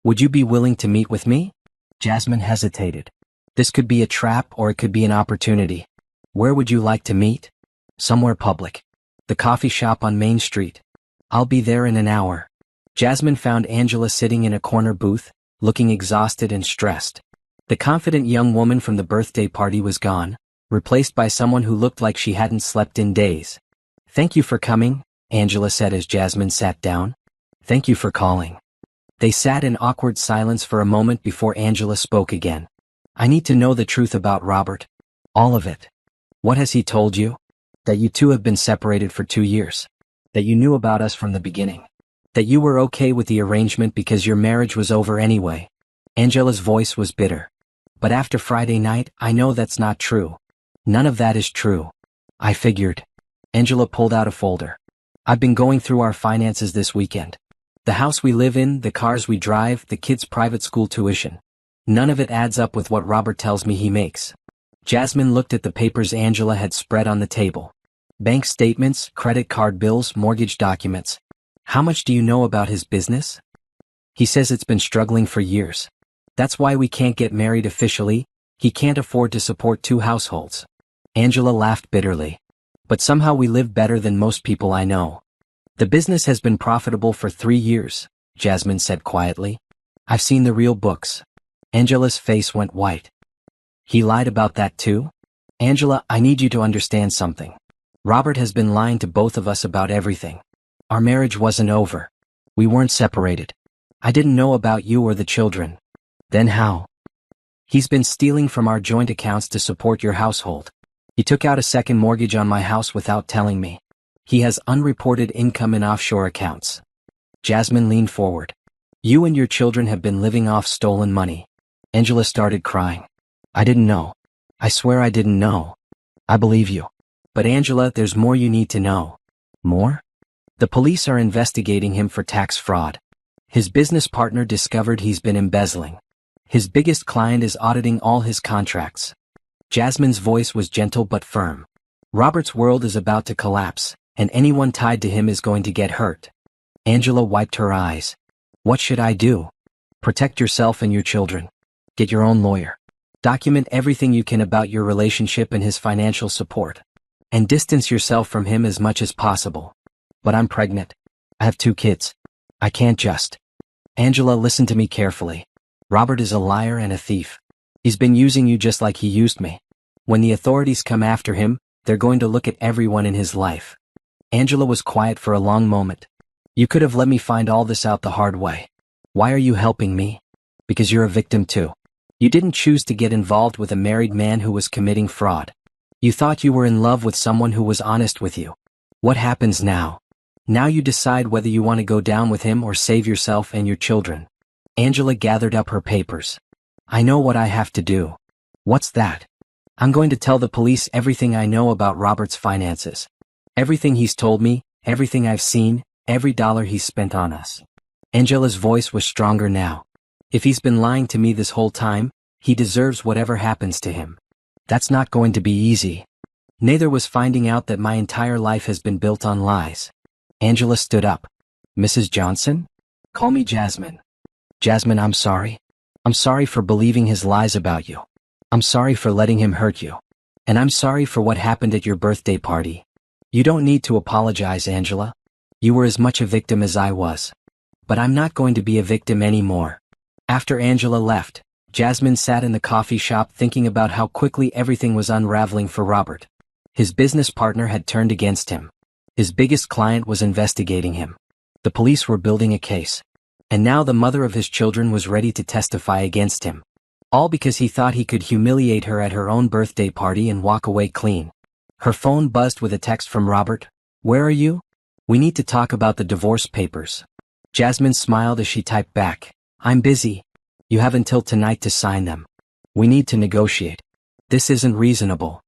Would you be willing to meet with me? Jasmine hesitated. This could be a trap or it could be an opportunity. Where would you like to meet? Somewhere public. The coffee shop on Main Street. I'll be there in an hour. Jasmine found Angela sitting in a corner booth, looking exhausted and stressed. The confident young woman from the birthday party was gone, replaced by someone who looked like she hadn't slept in days. Thank you for coming, Angela said as Jasmine sat down. Thank you for calling. They sat in awkward silence for a moment before Angela spoke again. I need to know the truth about Robert. All of it. What has he told you? That you two have been separated for 2 years. That you knew about us from the beginning. That you were okay with the arrangement because your marriage was over anyway. Angela's voice was bitter. But after Friday night, I know that's not true. None of that is true. I figured. Angela pulled out a folder. I've been going through our finances this weekend. The house we live in, the cars we drive, the kids' private school tuition. None of it adds up with what Robert tells me he makes. Jasmine looked at the papers Angela had spread on the table. Bank statements, credit card bills, mortgage documents. How much do you know about his business? He says it's been struggling for years. That's why we can't get married officially. He can't afford to support 2 households. Angela laughed bitterly. But somehow we live better than most people I know. The business has been profitable for 3 years, Jasmine said quietly. I've seen the real books. Angela's face went white. He lied about that too? Angela, I need you to understand something. Robert has been lying to both of us about everything. Our marriage wasn't over. We weren't separated. I didn't know about you or the children. Then how? He's been stealing from our joint accounts to support your household. He took out a second mortgage on my house without telling me. He has unreported income in offshore accounts. Jasmine leaned forward. You and your children have been living off stolen money. Angela started crying. I didn't know. I swear I didn't know. I believe you. But Angela, there's more you need to know. More? The police are investigating him for tax fraud. His business partner discovered he's been embezzling. His biggest client is auditing all his contracts. Jasmine's voice was gentle but firm. Robert's world is about to collapse, and anyone tied to him is going to get hurt. Angela wiped her eyes. What should I do? Protect yourself and your children. Get your own lawyer. Document everything you can about your relationship and his financial support. And distance yourself from him as much as possible. But I'm pregnant. I have 2 kids. I can't just. Angela, listen to me carefully. Robert is a liar and a thief. He's been using you just like he used me. When the authorities come after him, they're going to look at everyone in his life. Angela was quiet for a long moment. You could have let me find all this out the hard way. Why are you helping me? Because you're a victim too. You didn't choose to get involved with a married man who was committing fraud. You thought you were in love with someone who was honest with you. What happens now? Now you decide whether you want to go down with him or save yourself and your children. Angela gathered up her papers. I know what I have to do. What's that? I'm going to tell the police everything I know about Robert's finances. Everything he's told me, everything I've seen, every dollar he's spent on us. Angela's voice was stronger now. If he's been lying to me this whole time, he deserves whatever happens to him. That's not going to be easy. Neither was finding out that my entire life has been built on lies. Angela stood up. Mrs. Johnson? Call me Jasmine. Jasmine, I'm sorry. I'm sorry for believing his lies about you. I'm sorry for letting him hurt you. And I'm sorry for what happened at your birthday party. You don't need to apologize, Angela. You were as much a victim as I was. But I'm not going to be a victim anymore. After Angela left, Jasmine sat in the coffee shop thinking about how quickly everything was unraveling for Robert. His business partner had turned against him. His biggest client was investigating him. The police were building a case. And now the mother of his children was ready to testify against him. All because he thought he could humiliate her at her own birthday party and walk away clean. Her phone buzzed with a text from Robert. "Where are you? We need to talk about the divorce papers." Jasmine smiled as she typed back. "I'm busy. You have until tonight to sign them. We need to negotiate. This isn't reasonable."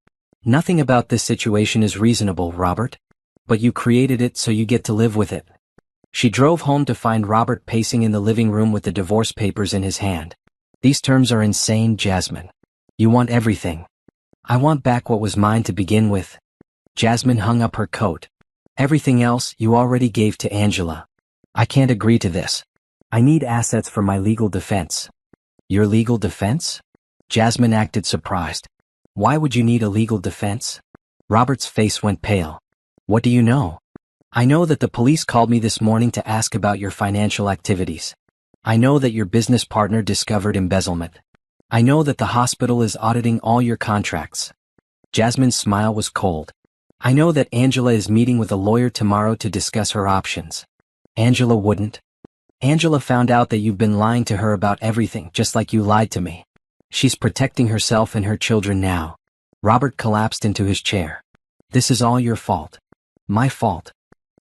"Nothing about this situation is reasonable, Robert. But you created it, so you get to live with it." She drove home to find Robert pacing in the living room with the divorce papers in his hand. "These terms are insane, Jasmine. You want everything." "I want back what was mine to begin with." Jasmine hung up her coat. "Everything else you already gave to Angela. I can't agree to this. I need assets for my legal defense." "Your legal defense?" Jasmine acted surprised. "Why would you need a legal defense?" Robert's face went pale. "What do you know?" "I know that the police called me this morning to ask about your financial activities. I know that your business partner discovered embezzlement. I know that the hospital is auditing all your contracts." Jasmine's smile was cold. "I know that Angela is meeting with a lawyer tomorrow to discuss her options." "Angela wouldn't." "Angela found out that you've been lying to her about everything, just like you lied to me. She's protecting herself and her children now." Robert collapsed into his chair. "This is all your fault." "My fault?"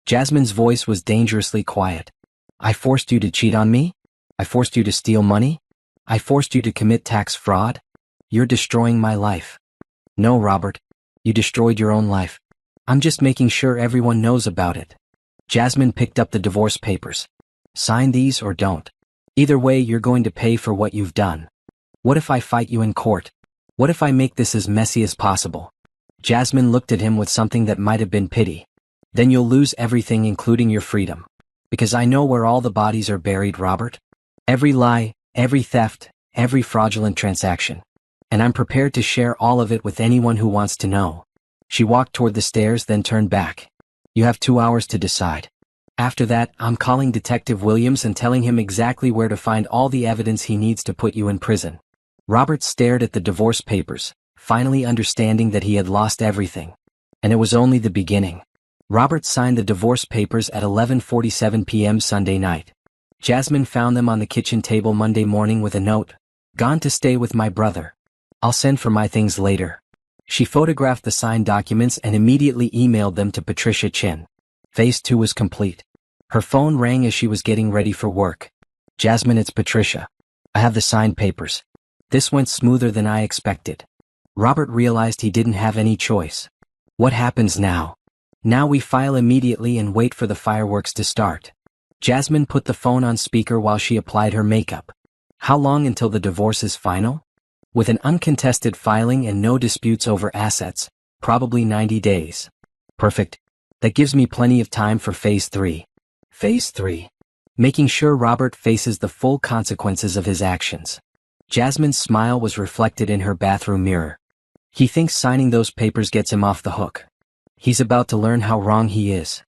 Jasmine's voice was dangerously quiet. "I forced you to cheat on me? I forced you to steal money? I forced you to commit tax fraud? You're destroying my life." "No, Robert. You destroyed your own life. I'm just making sure everyone knows about it." Jasmine picked up the divorce papers. "Sign these or don't. Either way, you're going to pay for what you've done. What if I fight you in court? What if I make this as messy as possible?" Jasmine looked at him with something that might have been pity. "Then you'll lose everything, including your freedom. Because I know where all the bodies are buried, Robert. Every lie, every theft, every fraudulent transaction. And I'm prepared to share all of it with anyone who wants to know." She walked toward the stairs, then turned back. "You have 2 hours to decide. After that, I'm calling Detective Williams and telling him exactly where to find all the evidence he needs to put you in prison." Robert stared at the divorce papers, finally understanding that he had lost everything. And it was only the beginning. Robert signed the divorce papers at 11:47 p.m. Sunday night. Jasmine found them on the kitchen table Monday morning with a note. "Gone to stay with my brother. I'll send for my things later." She photographed the signed documents and immediately emailed them to Patricia Chin. Phase 2 was complete. Her phone rang as she was getting ready for work. "Jasmine, it's Patricia. I have the signed papers." This went smoother than I expected. Robert realized he didn't have any choice. "What happens now?" "Now we file immediately and wait for the fireworks to start." Jasmine put the phone on speaker while she applied her makeup. "How long until the divorce is final?" "With an uncontested filing and no disputes over assets, probably 90 days. "Perfect. That gives me plenty of time for Phase 3. "Phase 3. Making sure Robert faces the full consequences of his actions." Jasmine's smile was reflected in her bathroom mirror. "He thinks signing those papers gets him off the hook. He's about to learn how wrong he is."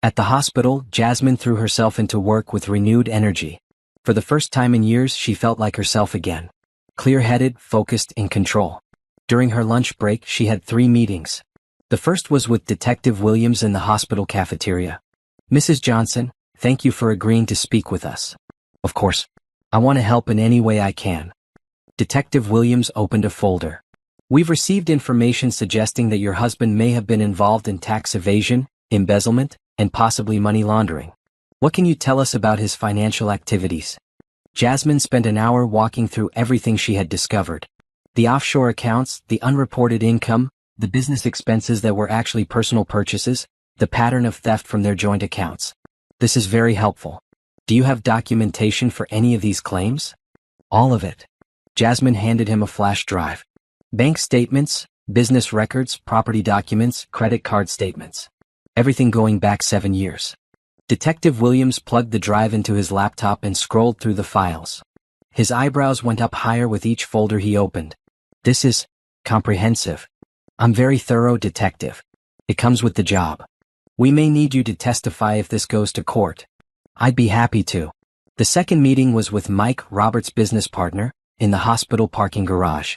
At the hospital, Jasmine threw herself into work with renewed energy. For the first time in years, she felt like herself again. Clear-headed, focused, in control. During her lunch break, she had 3 meetings. The first was with Detective Williams in the hospital cafeteria. "Mrs. Johnson, thank you for agreeing to speak with us." "Of course. I want to help in any way I can." Detective Williams opened a folder. "We've received information suggesting that your husband may have been involved in tax evasion, embezzlement, and possibly money laundering. What can you tell us about his financial activities?" Jasmine spent an hour walking through everything she had discovered. The offshore accounts, the unreported income, the business expenses that were actually personal purchases, the pattern of theft from their joint accounts. "This is very helpful. Do you have documentation for any of these claims?" "All of it." Jasmine handed him a flash drive. "Bank statements, business records, property documents, credit card statements. Everything going back 7 years." Detective Williams plugged the drive into his laptop and scrolled through the files. His eyebrows went up higher with each folder he opened. "This is comprehensive. I'm very thorough, Detective. It comes with the job. We may need you to testify if this goes to court." "I'd be happy to." The second meeting was with Mike, Robert's business partner, in the hospital parking garage.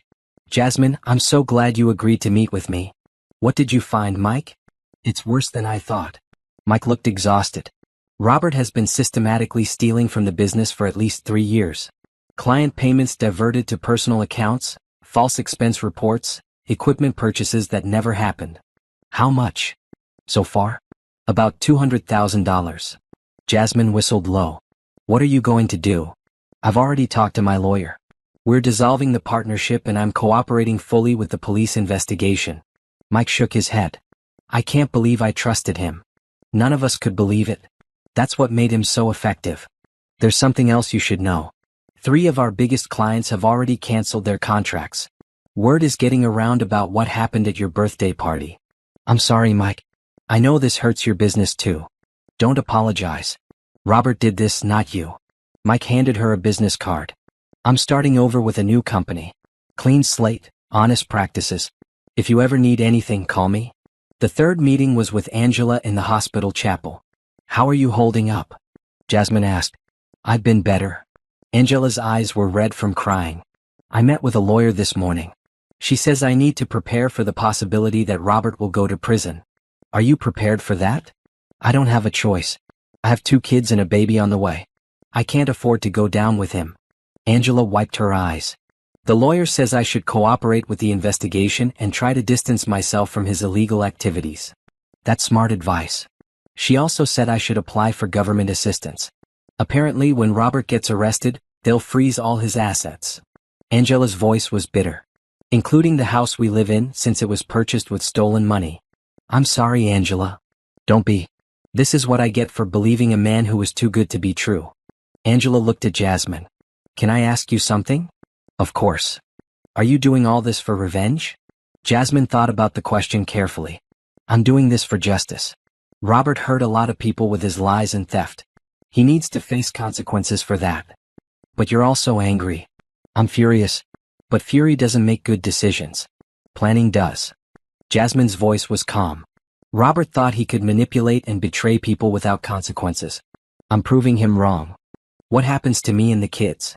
"Jasmine, I'm so glad you agreed to meet with me. What did you find, Mike?" "It's worse than I thought." Mike looked exhausted. Robert has been systematically stealing from the business for at least 3 years. Client payments diverted to personal accounts, false expense reports, equipment purchases that never happened. How much? So far? About $200,000. Jasmine whistled low. What are you going to do? I've already talked to my lawyer. We're dissolving the partnership and I'm cooperating fully with the police investigation. Mike shook his head. I can't believe I trusted him. None of us could believe it. That's what made him so effective. There's something else you should know. 3 of our biggest clients have already canceled their contracts. Word is getting around about what happened at your birthday party. I'm sorry, Mike. I know this hurts your business too. Don't apologize. Robert did this, not you. Mike handed her a business card. I'm starting over with a new company. Clean slate, honest practices. If you ever need anything, call me. The third meeting was with Angela in the hospital chapel. How are you holding up? Jasmine asked. I've been better. Angela's eyes were red from crying. I met with a lawyer this morning. She says I need to prepare for the possibility that Robert will go to prison. Are you prepared for that? I don't have a choice. I have 2 kids and a baby on the way. I can't afford to go down with him. Angela wiped her eyes. The lawyer says I should cooperate with the investigation and try to distance myself from his illegal activities. That's smart advice. She also said I should apply for government assistance. Apparently, when Robert gets arrested, they'll freeze all his assets. Angela's voice was bitter. Including the house we live in, since it was purchased with stolen money. I'm sorry, Angela. Don't be. This is what I get for believing a man who was too good to be true. Angela looked at Jasmine. Can I ask you something? Of course. Are you doing all this for revenge? Jasmine thought about the question carefully. I'm doing this for justice. Robert hurt a lot of people with his lies and theft. He needs to face consequences for that. But you're also angry. I'm furious. But fury doesn't make good decisions. Planning does. Jasmine's voice was calm. Robert thought he could manipulate and betray people without consequences. I'm proving him wrong. What happens to me and the kids?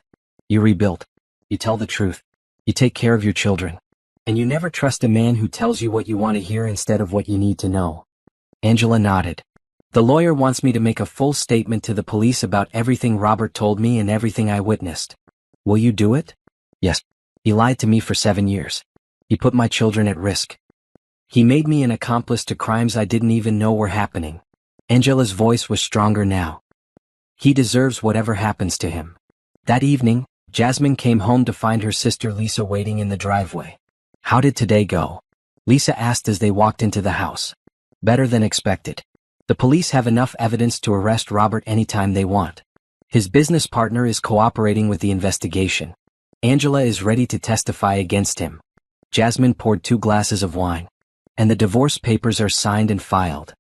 You rebuild. You tell the truth. You take care of your children. And you never trust a man who tells you what you want to hear instead of what you need to know. Angela nodded. The lawyer wants me to make a full statement to the police about everything Robert told me and everything I witnessed. Will you do it? Yes. He lied to me for 7 years. He put my children at risk. He made me an accomplice to crimes I didn't even know were happening. Angela's voice was stronger now. He deserves whatever happens to him. That evening, Jasmine came home to find her sister Lisa waiting in the driveway. How did today go? Lisa asked as they walked into the house. Better than expected. The police have enough evidence to arrest Robert anytime they want. His business partner is cooperating with the investigation. Angela is ready to testify against him. Jasmine poured 2 glasses of wine. And the divorce papers are signed and filed.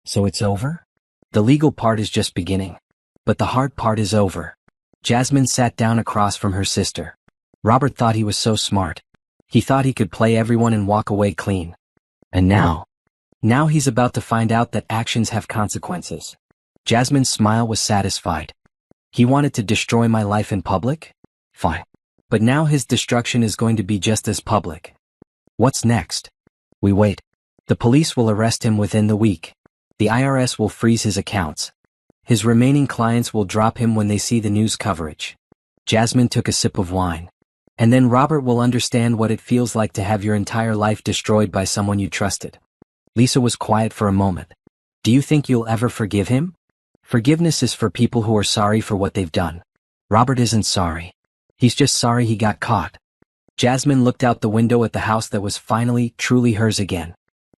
So it's over? The legal part is just beginning. But the hard part is over. Jasmine sat down across from her sister. Robert thought he was so smart. He thought he could play everyone and walk away clean. And now he's about to find out that actions have consequences. Jasmine's smile was satisfied. He wanted to destroy my life in public? Fine. But now his destruction is going to be just as public. What's next? We wait. The police will arrest him within the week. The IRS will freeze his accounts. His remaining clients will drop him when they see the news coverage. Jasmine took a sip of wine. And then Robert will understand what it feels like to have your entire life destroyed by someone you trusted. Lisa was quiet for a moment. Do you think you'll ever forgive him? Forgiveness is for people who are sorry for what they've done. Robert isn't sorry. He's just sorry he got caught. Jasmine looked out the window at the house that was finally, truly hers again.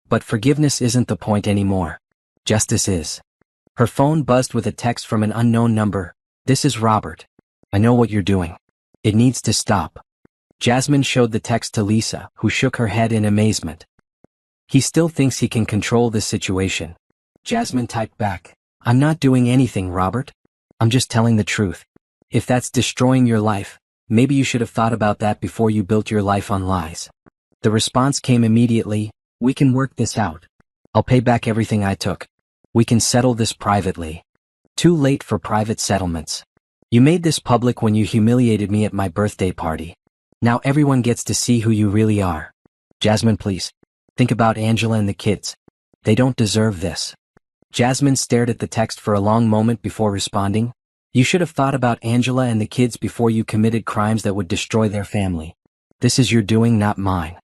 But forgiveness isn't the point anymore. Justice is. Her phone buzzed with a text from an unknown number. This is Robert. I know what you're doing. It needs to stop. Jasmine showed the text to Lisa, who shook her head in amazement. He still thinks he can control this situation. Jasmine typed back. I'm not doing anything, Robert. I'm just telling the truth. If that's destroying your life, maybe you should have thought about that before you built your life on lies. The response came immediately. We can work this out. I'll pay back everything I took. We can settle this privately. Too late for private settlements. You made this public when you humiliated me at my birthday party. Now everyone gets to see who you really are. Jasmine, please. Think about Angela and the kids. They don't deserve this. Jasmine stared at the text for a long moment before responding. You should have thought about Angela and the kids before you committed crimes that would destroy their family. This is your doing, not mine.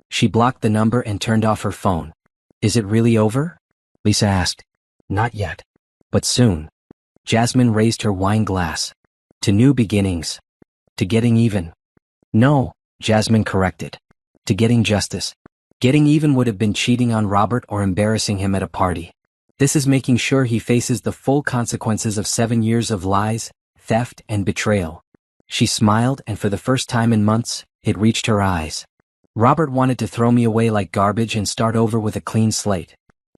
She blocked the number and turned off her phone. Is it really over? Lisa asked. Not yet. But soon. Jasmine raised her wine glass. To new beginnings. To getting even. No, Jasmine corrected. To getting justice. Getting even would have been cheating on Robert or embarrassing him at a party. This is making sure he faces the full consequences of 7 years of lies, theft, and betrayal. She smiled, and for the first time in months, it reached her eyes. Robert wanted to throw me away like garbage and start over with a clean slate.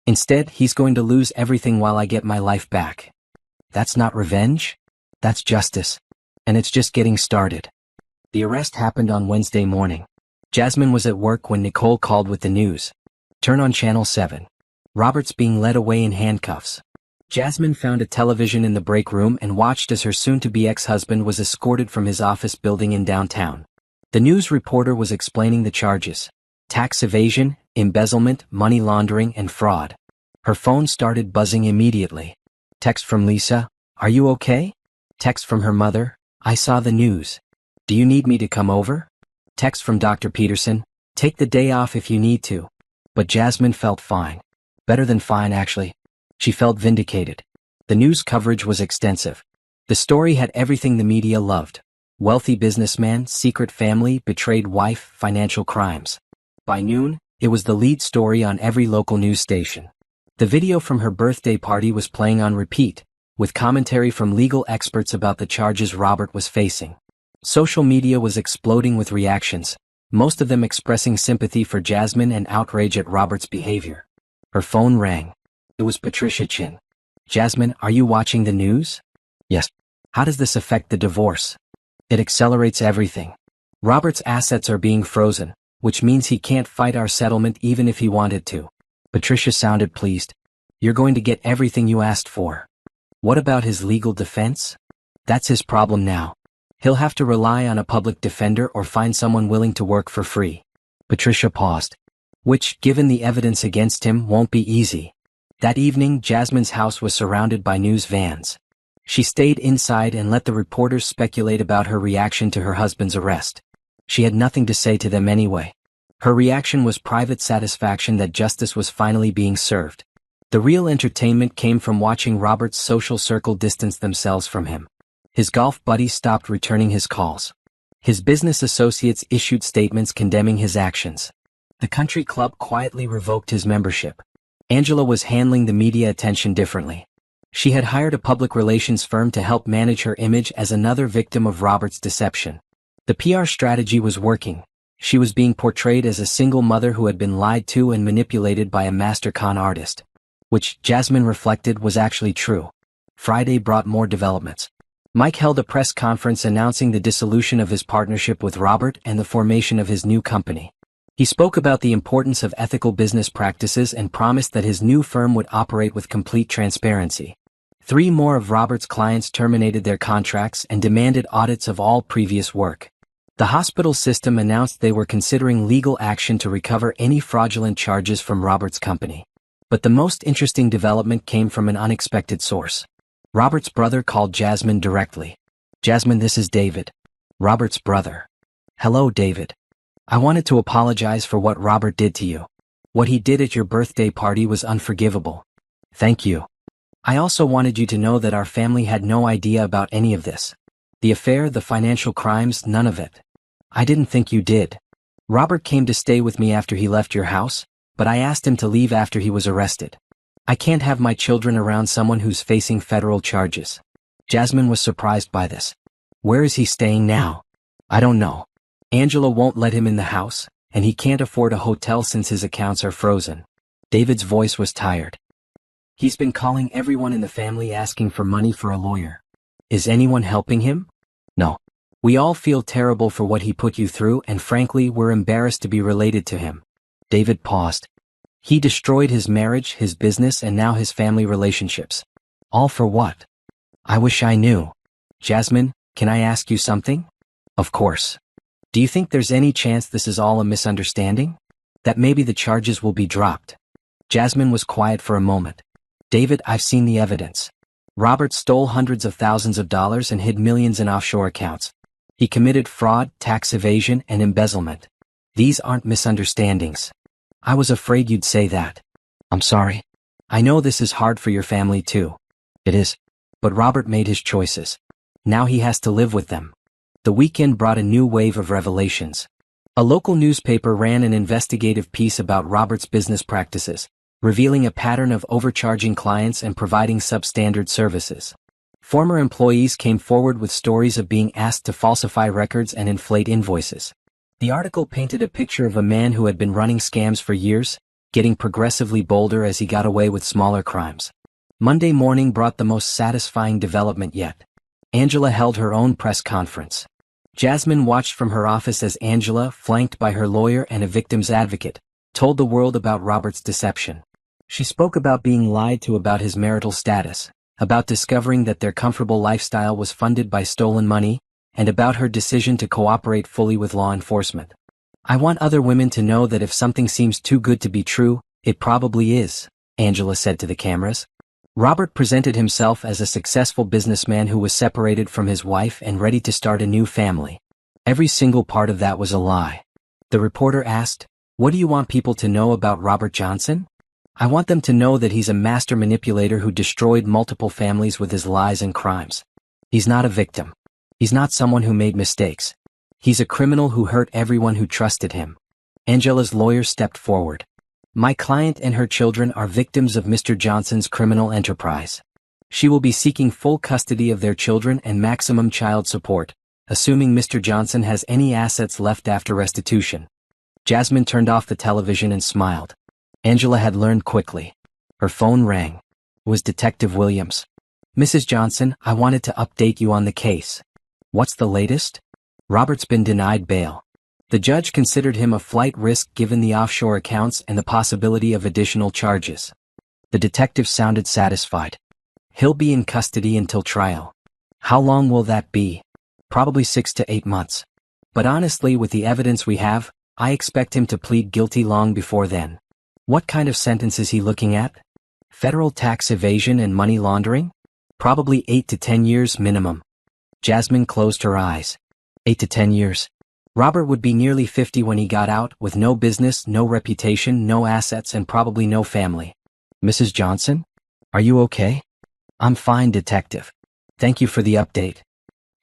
Instead, he's going to lose everything while I get my life back. That's not revenge. That's justice. And it's just getting started. The arrest happened on Wednesday morning. Jasmine was at work when Nicole called with the news. Turn on Channel 7. Robert's being led away in handcuffs. Jasmine found a television in the break room and watched as her soon-to-be ex-husband was escorted from his office building in downtown. The news reporter was explaining the charges: tax evasion, embezzlement, money laundering, and fraud. Her phone started buzzing immediately. Text from Lisa, "Are you okay?" Text from her mother, "I saw the news. Do you need me to come over?" Text from Dr. Peterson, "Take the day off if you need to." But Jasmine felt fine. Better than fine, actually. She felt vindicated. The news coverage was extensive. The story had everything the media loved: wealthy businessman, secret family, betrayed wife, financial crimes. By noon, it was the lead story on every local news station. The video from her birthday party was playing on repeat, with commentary from legal experts about the charges Robert was facing. Social media was exploding with reactions, most of them expressing sympathy for Jasmine and outrage at Robert's behavior. Her phone rang. It was Patricia Chin. "Jasmine, are you watching the news?" "Yes." "How does this affect the divorce?" "It accelerates everything. Robert's assets are being frozen, which means he can't fight our settlement even if he wanted to." Patricia sounded pleased. "You're going to get everything you asked for." "What about his legal defense?" "That's his problem now. He'll have to rely on a public defender or find someone willing to work for free." Patricia paused. "Which, given the evidence against him, won't be easy." That evening, Jasmine's house was surrounded by news vans. She stayed inside and let the reporters speculate about her reaction to her husband's arrest. She had nothing to say to them anyway. Her reaction was private satisfaction that justice was finally being served. The real entertainment came from watching Robert's social circle distance themselves from him. His golf buddies stopped returning his calls. His business associates issued statements condemning his actions. The country club quietly revoked his membership. Angela was handling the media attention differently. She had hired a public relations firm to help manage her image as another victim of Robert's deception. The PR strategy was working. She was being portrayed as a single mother who had been lied to and manipulated by a master con artist. Which, Jasmine reflected, was actually true. Friday brought more developments. Mike held a press conference announcing the dissolution of his partnership with Robert and the formation of his new company. He spoke about the importance of ethical business practices and promised that his new firm would operate with complete transparency. 3 more of Robert's clients terminated their contracts and demanded audits of all previous work. The hospital system announced they were considering legal action to recover any fraudulent charges from Robert's company. But the most interesting development came from an unexpected source. Robert's brother called Jasmine directly. "Jasmine, this is David. Robert's brother." "Hello, David. I wanted to apologize for what Robert did to you. What he did at your birthday party was unforgivable." "Thank you. I also wanted you to know that our family had no idea about any of this. The affair, the financial crimes, none of it. I didn't think you did. Robert came to stay with me after he left your house, but I asked him to leave after he was arrested. I can't have my children around someone who's facing federal charges." Jasmine was surprised by this. "Where is he staying now?" "I don't know. Angela won't let him in the house, and he can't afford a hotel since his accounts are frozen." David's voice was tired. "He's been calling everyone in the family asking for money for a lawyer. Is anyone helping him?" "No. We all feel terrible for what he put you through, and frankly, we're embarrassed to be related to him." David paused. "He destroyed his marriage, his business, and now his family relationships. All for what? I wish I knew." "Jasmine, can I ask you something?" "Of course. Do you think there's any chance this is all a misunderstanding? That maybe the charges will be dropped?" Jasmine was quiet for a moment. David, I've seen the evidence. Robert stole hundreds of thousands of dollars and hid millions in offshore accounts. He committed fraud, tax evasion, and embezzlement. These aren't misunderstandings. I was afraid you'd say that. I'm sorry. I know this is hard for your family too. It is. But Robert made his choices. Now he has to live with them. The weekend brought a new wave of revelations. A local newspaper ran an investigative piece about Robert's business practices, revealing a pattern of overcharging clients and providing substandard services. Former employees came forward with stories of being asked to falsify records and inflate invoices. The article painted a picture of a man who had been running scams for years, getting progressively bolder as he got away with smaller crimes. Monday morning brought the most satisfying development yet. Angela held her own press conference. Jasmine watched from her office as Angela, flanked by her lawyer and a victim's advocate, told the world about Robert's deception. She spoke about being lied to about his marital status, about discovering that their comfortable lifestyle was funded by stolen money, and about her decision to cooperate fully with law enforcement. I want other women to know that if something seems too good to be true, it probably is, Angela said to the cameras. Robert presented himself as a successful businessman who was separated from his wife and ready to start a new family. Every single part of that was a lie. The reporter asked, "What do you want people to know about Robert Johnson?" "I want them to know that he's a master manipulator who destroyed multiple families with his lies and crimes. He's not a victim. He's not someone who made mistakes. He's a criminal who hurt everyone who trusted him." Angela's lawyer stepped forward. "My client and her children are victims of Mr. Johnson's criminal enterprise. She will be seeking full custody of their children and maximum child support, assuming Mr. Johnson has any assets left after restitution." Jasmine turned off the television and smiled. Angela had learned quickly. Her phone rang. It was Detective Williams. "Mrs. Johnson, I wanted to update you on the case." "What's the latest?" "Robert's been denied bail. The judge considered him a flight risk given the offshore accounts and the possibility of additional charges." The detective sounded satisfied. "He'll be in custody until trial." "How long will that be?" "Probably 6 to 8 months. But honestly, with the evidence we have, I expect him to plead guilty long before then." "What kind of sentence is he looking at?" "Federal tax evasion and money laundering? Probably 8 to 10 years minimum." Jasmine closed her eyes. 8 to 10 years. Robert would be nearly 50 when he got out, with no business, no reputation, no assets, and probably no family. "Mrs. Johnson? Are you okay?" "I'm fine, Detective. Thank you for the update."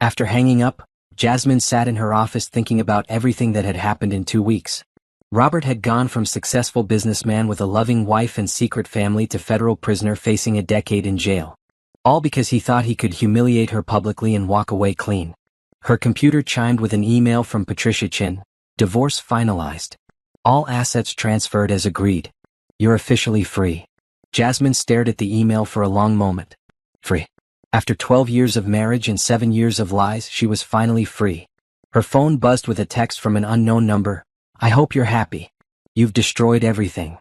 After hanging up, Jasmine sat in her office thinking about everything that had happened in 2 weeks. Robert had gone from successful businessman with a loving wife and secret family to federal prisoner facing a decade in jail. All because he thought he could humiliate her publicly and walk away clean. Her computer chimed with an email from Patricia Chin. "Divorce finalized. All assets transferred as agreed. You're officially free." Jasmine stared at the email for a long moment. Free. After 12 years of marriage and 7 years of lies, she was finally free. Her phone buzzed with a text from an unknown number. "I hope you're happy. You've destroyed everything."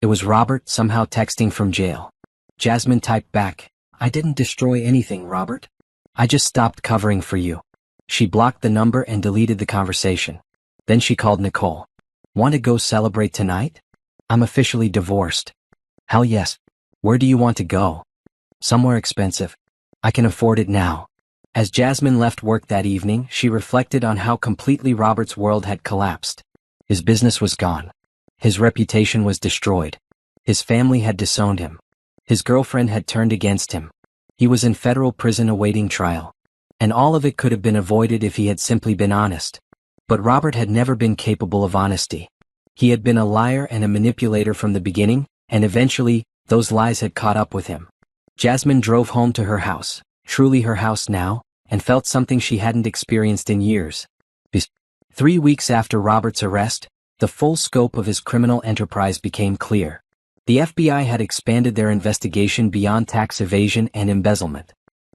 It was Robert, somehow texting from jail. Jasmine typed back, "I didn't destroy anything, Robert. I just stopped covering for you." She blocked the number and deleted the conversation. Then she called Nicole. "Want to go celebrate tonight? I'm officially divorced." "Hell yes. Where do you want to go?" "Somewhere expensive. I can afford it now." As Jasmine left work that evening, she reflected on how completely Robert's world had collapsed. His business was gone. His reputation was destroyed. His family had disowned him. His girlfriend had turned against him. He was in federal prison awaiting trial. And all of it could have been avoided if he had simply been honest. But Robert had never been capable of honesty. He had been a liar and a manipulator from the beginning, and eventually, those lies had caught up with him. Jasmine drove home to her house, truly her house now, and felt something she hadn't experienced in years. 3 weeks after Robert's arrest, the full scope of his criminal enterprise became clear. The FBI had expanded their investigation beyond tax evasion and embezzlement.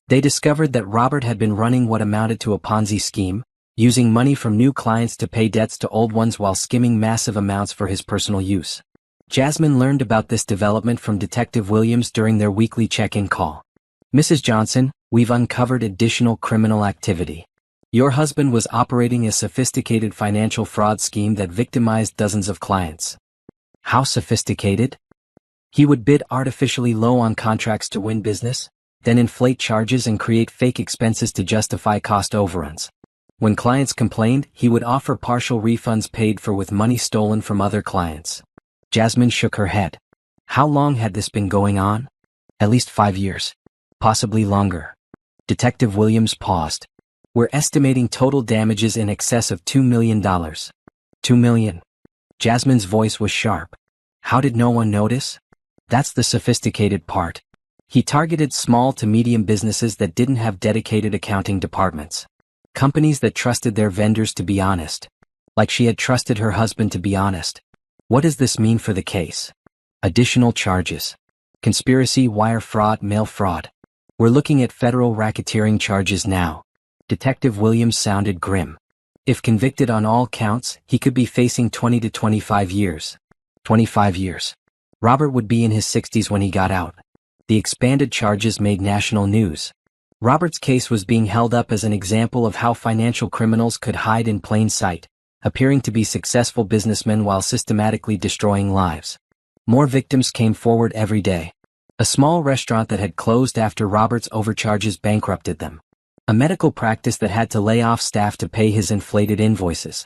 They discovered that Robert had been running what amounted to a Ponzi scheme, using money from new clients to pay debts to old ones while skimming massive amounts for his personal use. Jasmine learned about this development from Detective Williams during their weekly check-in call. "Mrs. Johnson, we've uncovered additional criminal activity. Your husband was operating a sophisticated financial fraud scheme that victimized dozens of clients." "How sophisticated?" He would bid artificially low on contracts to win business, then inflate charges and create fake expenses to justify cost overruns. When clients complained, he would offer partial refunds paid for with money stolen from other clients. Jasmine shook her head. How long had this been going on? At least 5 years. Possibly longer. Detective Williams paused. We're estimating total damages in excess of $2 million. $2 million. Jasmine's voice was sharp. How did no one notice? That's the sophisticated part. He targeted small to medium businesses that didn't have dedicated accounting departments. Companies that trusted their vendors to be honest. Like she had trusted her husband to be honest. What does this mean for the case? Additional charges. Conspiracy, wire fraud, mail fraud. We're looking at federal racketeering charges now. Detective Williams sounded grim. If convicted on all counts, he could be facing 20 to 25 years. 25 years. Robert would be in his 60s when he got out. The expanded charges made national news. Robert's case was being held up as an example of how financial criminals could hide in plain sight, appearing to be successful businessmen while systematically destroying lives. More victims came forward every day. A small restaurant that had closed after Robert's overcharges bankrupted them. A medical practice that had to lay off staff to pay his inflated invoices.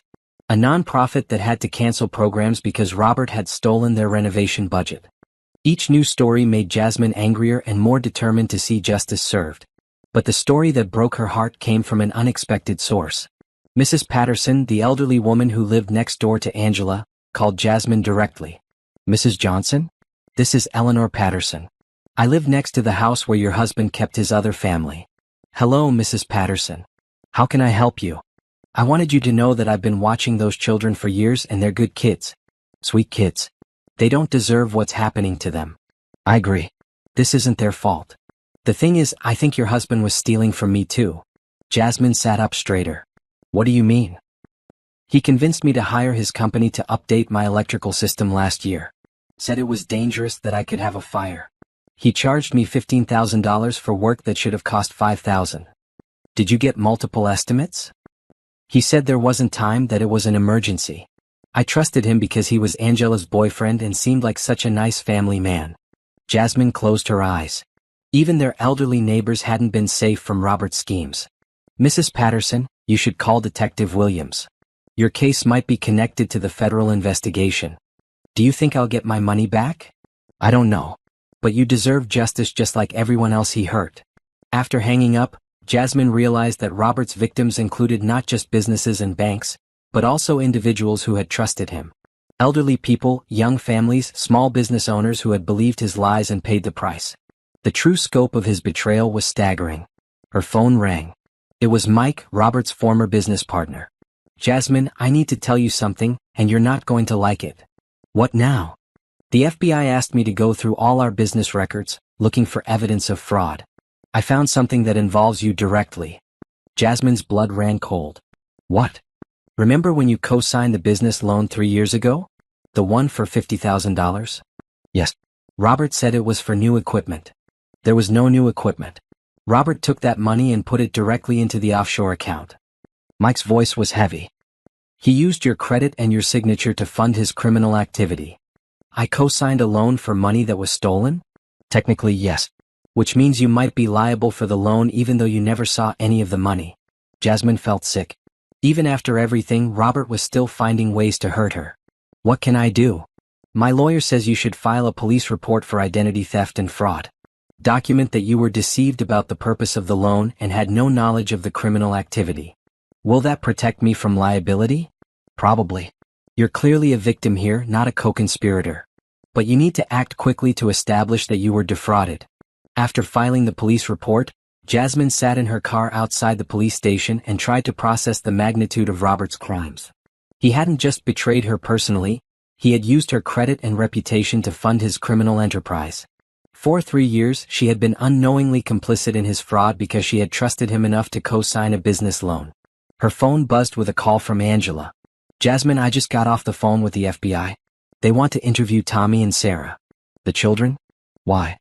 A nonprofit that had to cancel programs because Robert had stolen their renovation budget. Each new story made Jasmine angrier and more determined to see justice served. But the story that broke her heart came from an unexpected source. Mrs. Patterson, the elderly woman who lived next door to Angela, called Jasmine directly. Mrs. Johnson? This is Eleanor Patterson. I live next to the house where your husband kept his other family. Hello, Mrs. Patterson. How can I help you? I wanted you to know that I've been watching those children for years and they're good kids. Sweet kids. They don't deserve what's happening to them. I agree. This isn't their fault. The thing is, I think your husband was stealing from me too. Jasmine sat up straighter. What do you mean? He convinced me to hire his company to update my electrical system last year. Said it was dangerous, that I could have a fire. He charged me $15,000 for work that should have cost $5,000. Did you get multiple estimates? He said there wasn't time, that it was an emergency. I trusted him because he was Angela's boyfriend and seemed like such a nice family man. Jasmine closed her eyes. Even their elderly neighbors hadn't been safe from Robert's schemes. Mrs. Patterson, you should call Detective Williams. Your case might be connected to the federal investigation. Do you think I'll get my money back? I don't know. But you deserve justice just like everyone else he hurt. After hanging up, Jasmine realized that Robert's victims included not just businesses and banks, but also individuals who had trusted him. Elderly people, young families, small business owners who had believed his lies and paid the price. The true scope of his betrayal was staggering. Her phone rang. It was Mike, Robert's former business partner. Jasmine, I need to tell you something, and you're not going to like it. What now? The FBI asked me to go through all our business records, looking for evidence of fraud. I found something that involves you directly. Jasmine's blood ran cold. What? Remember when you co-signed the business loan 3 years ago? The one for $50,000? Yes. Robert said it was for new equipment. There was no new equipment. Robert took that money and put it directly into the offshore account. Mike's voice was heavy. He used your credit and your signature to fund his criminal activity. I co-signed a loan for money that was stolen? Technically, yes. Which means you might be liable for the loan even though you never saw any of the money. Jasmine felt sick. Even after everything, Robert was still finding ways to hurt her. What can I do? My lawyer says you should file a police report for identity theft and fraud. Document that you were deceived about the purpose of the loan and had no knowledge of the criminal activity. Will that protect me from liability? Probably. You're clearly a victim here, not a co-conspirator. But you need to act quickly to establish that you were defrauded. After filing the police report, Jasmine sat in her car outside the police station and tried to process the magnitude of Robert's crimes. He hadn't just betrayed her personally, he had used her credit and reputation to fund his criminal enterprise. For 3 years, she had been unknowingly complicit in his fraud because she had trusted him enough to co-sign a business loan. Her phone buzzed with a call from Angela. Jasmine, I just got off the phone with the FBI. They want to interview Tommy and Sarah. The children? Why?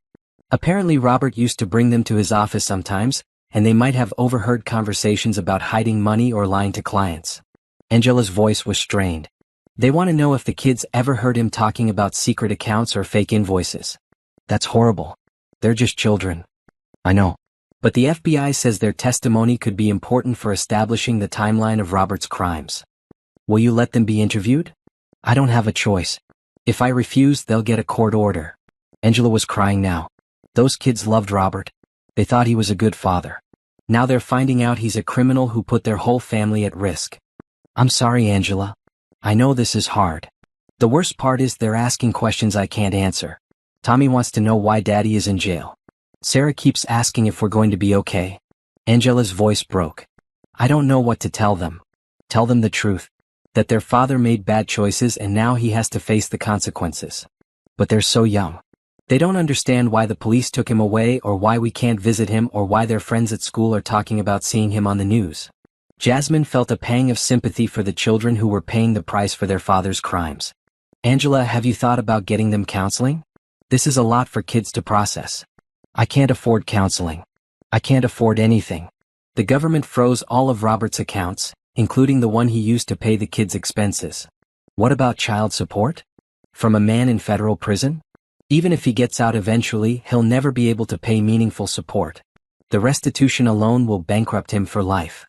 Apparently Robert used to bring them to his office sometimes, and they might have overheard conversations about hiding money or lying to clients. Angela's voice was strained. They want to know if the kids ever heard him talking about secret accounts or fake invoices. That's horrible. They're just children. I know. But the FBI says their testimony could be important for establishing the timeline of Robert's crimes. Will you let them be interviewed? I don't have a choice. If I refuse, they'll get a court order. Angela was crying now. Those kids loved Robert. They thought he was a good father. Now they're finding out he's a criminal who put their whole family at risk. I'm sorry, Angela. I know this is hard. The worst part is they're asking questions I can't answer. Tommy wants to know why Daddy is in jail. Sarah keeps asking if we're going to be okay. Angela's voice broke. I don't know what to tell them. Tell them the truth. That their father made bad choices and now he has to face the consequences. But they're so young. They don't understand why the police took him away or why we can't visit him or why their friends at school are talking about seeing him on the news. Jasmine felt a pang of sympathy for the children who were paying the price for their father's crimes. Angela, have you thought about getting them counseling? This is a lot for kids to process. I can't afford counseling. I can't afford anything. The government froze all of Robert's accounts, including the one he used to pay the kids' expenses. What about child support? From a man in federal prison? Even if he gets out eventually, he'll never be able to pay meaningful support. The restitution alone will bankrupt him for life.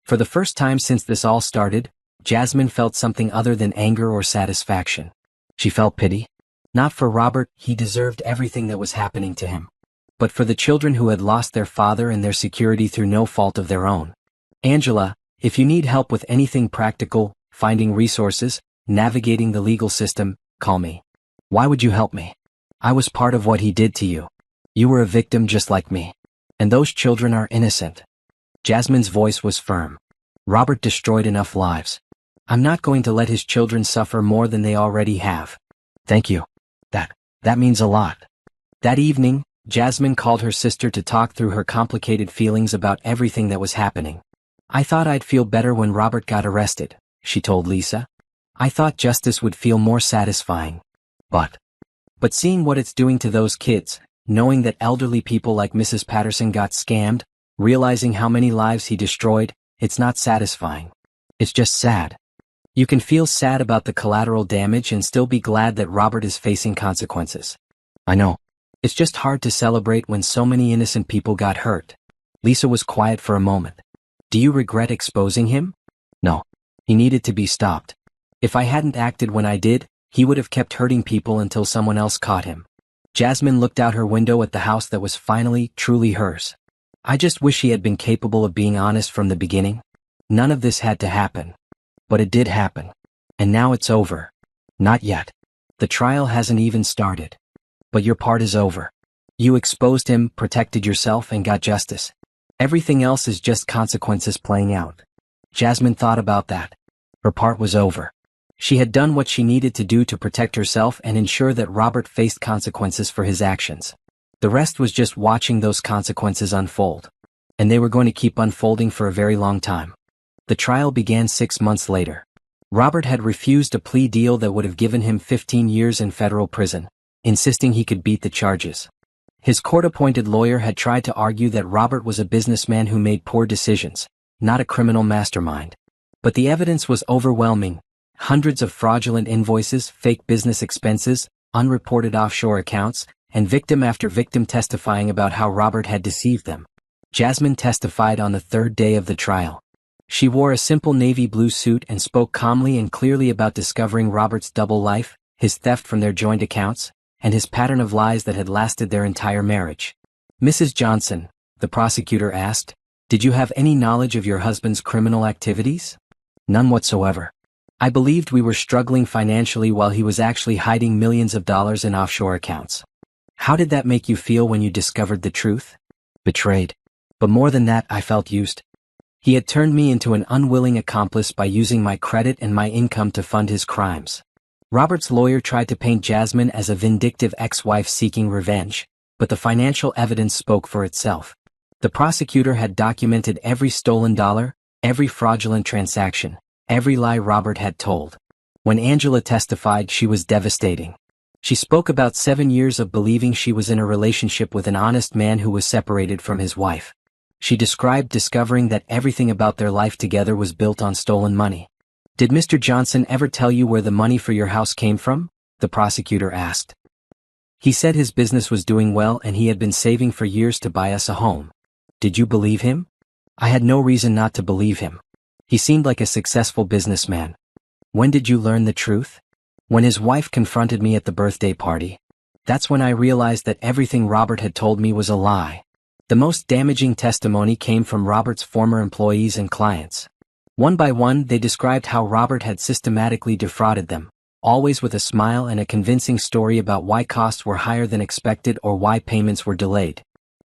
For the first time since this all started, Jasmine felt something other than anger or satisfaction. She felt pity. Not for Robert, he deserved everything that was happening to him. But for the children who had lost their father and their security through no fault of their own. Angela, if you need help with anything practical, finding resources, navigating the legal system, call me. Why would you help me? I was part of what he did to you. You were a victim just like me. And those children are innocent. Jasmine's voice was firm. Robert destroyed enough lives. I'm not going to let his children suffer more than they already have. Thank you. That means a lot. That evening, Jasmine called her sister to talk through her complicated feelings about everything that was happening. I thought I'd feel better when Robert got arrested, she told Lisa. I thought justice would feel more satisfying. But seeing what it's doing to those kids, knowing that elderly people like Mrs. Patterson got scammed, realizing how many lives he destroyed, it's not satisfying. It's just sad. You can feel sad about the collateral damage and still be glad that Robert is facing consequences. I know. It's just hard to celebrate when so many innocent people got hurt. Lisa was quiet for a moment. Do you regret exposing him? No. He needed to be stopped. If I hadn't acted when I did, he would have kept hurting people until someone else caught him. Jasmine looked out her window at the house that was finally, truly hers. I just wish he had been capable of being honest from the beginning. None of this had to happen. But it did happen. And now it's over. Not yet. The trial hasn't even started. But your part is over. You exposed him, protected yourself, and got justice. Everything else is just consequences playing out. Jasmine thought about that. Her part was over. She had done what she needed to do to protect herself and ensure that Robert faced consequences for his actions. The rest was just watching those consequences unfold. And they were going to keep unfolding for a very long time. The trial began 6 months later. Robert had refused a plea deal that would have given him 15 years in federal prison, insisting he could beat the charges. His court-appointed lawyer had tried to argue that Robert was a businessman who made poor decisions, not a criminal mastermind. But the evidence was overwhelming. Hundreds of fraudulent invoices, fake business expenses, unreported offshore accounts, and victim after victim testifying about how Robert had deceived them. Jasmine testified on the third day of the trial. She wore a simple navy blue suit and spoke calmly and clearly about discovering Robert's double life, his theft from their joint accounts, and his pattern of lies that had lasted their entire marriage. Mrs. Johnson, the prosecutor asked, did you have any knowledge of your husband's criminal activities? None whatsoever. I believed we were struggling financially while he was actually hiding millions of dollars in offshore accounts. How did that make you feel when you discovered the truth? Betrayed. But more than that, I felt used. He had turned me into an unwilling accomplice by using my credit and my income to fund his crimes. Robert's lawyer tried to paint Jasmine as a vindictive ex-wife seeking revenge, but the financial evidence spoke for itself. The prosecutor had documented every stolen dollar, every fraudulent transaction, every lie Robert had told. When Angela testified, she was devastating. She spoke about 7 years of believing she was in a relationship with an honest man who was separated from his wife. She described discovering that everything about their life together was built on stolen money. Did Mr. Johnson ever tell you where the money for your house came from? The prosecutor asked. He said his business was doing well and he had been saving for years to buy us a home. Did you believe him? I had no reason not to believe him. He seemed like a successful businessman. When did you learn the truth? When his wife confronted me at the birthday party. That's when I realized that everything Robert had told me was a lie. The most damaging testimony came from Robert's former employees and clients. One by one, they described how Robert had systematically defrauded them, always with a smile and a convincing story about why costs were higher than expected or why payments were delayed.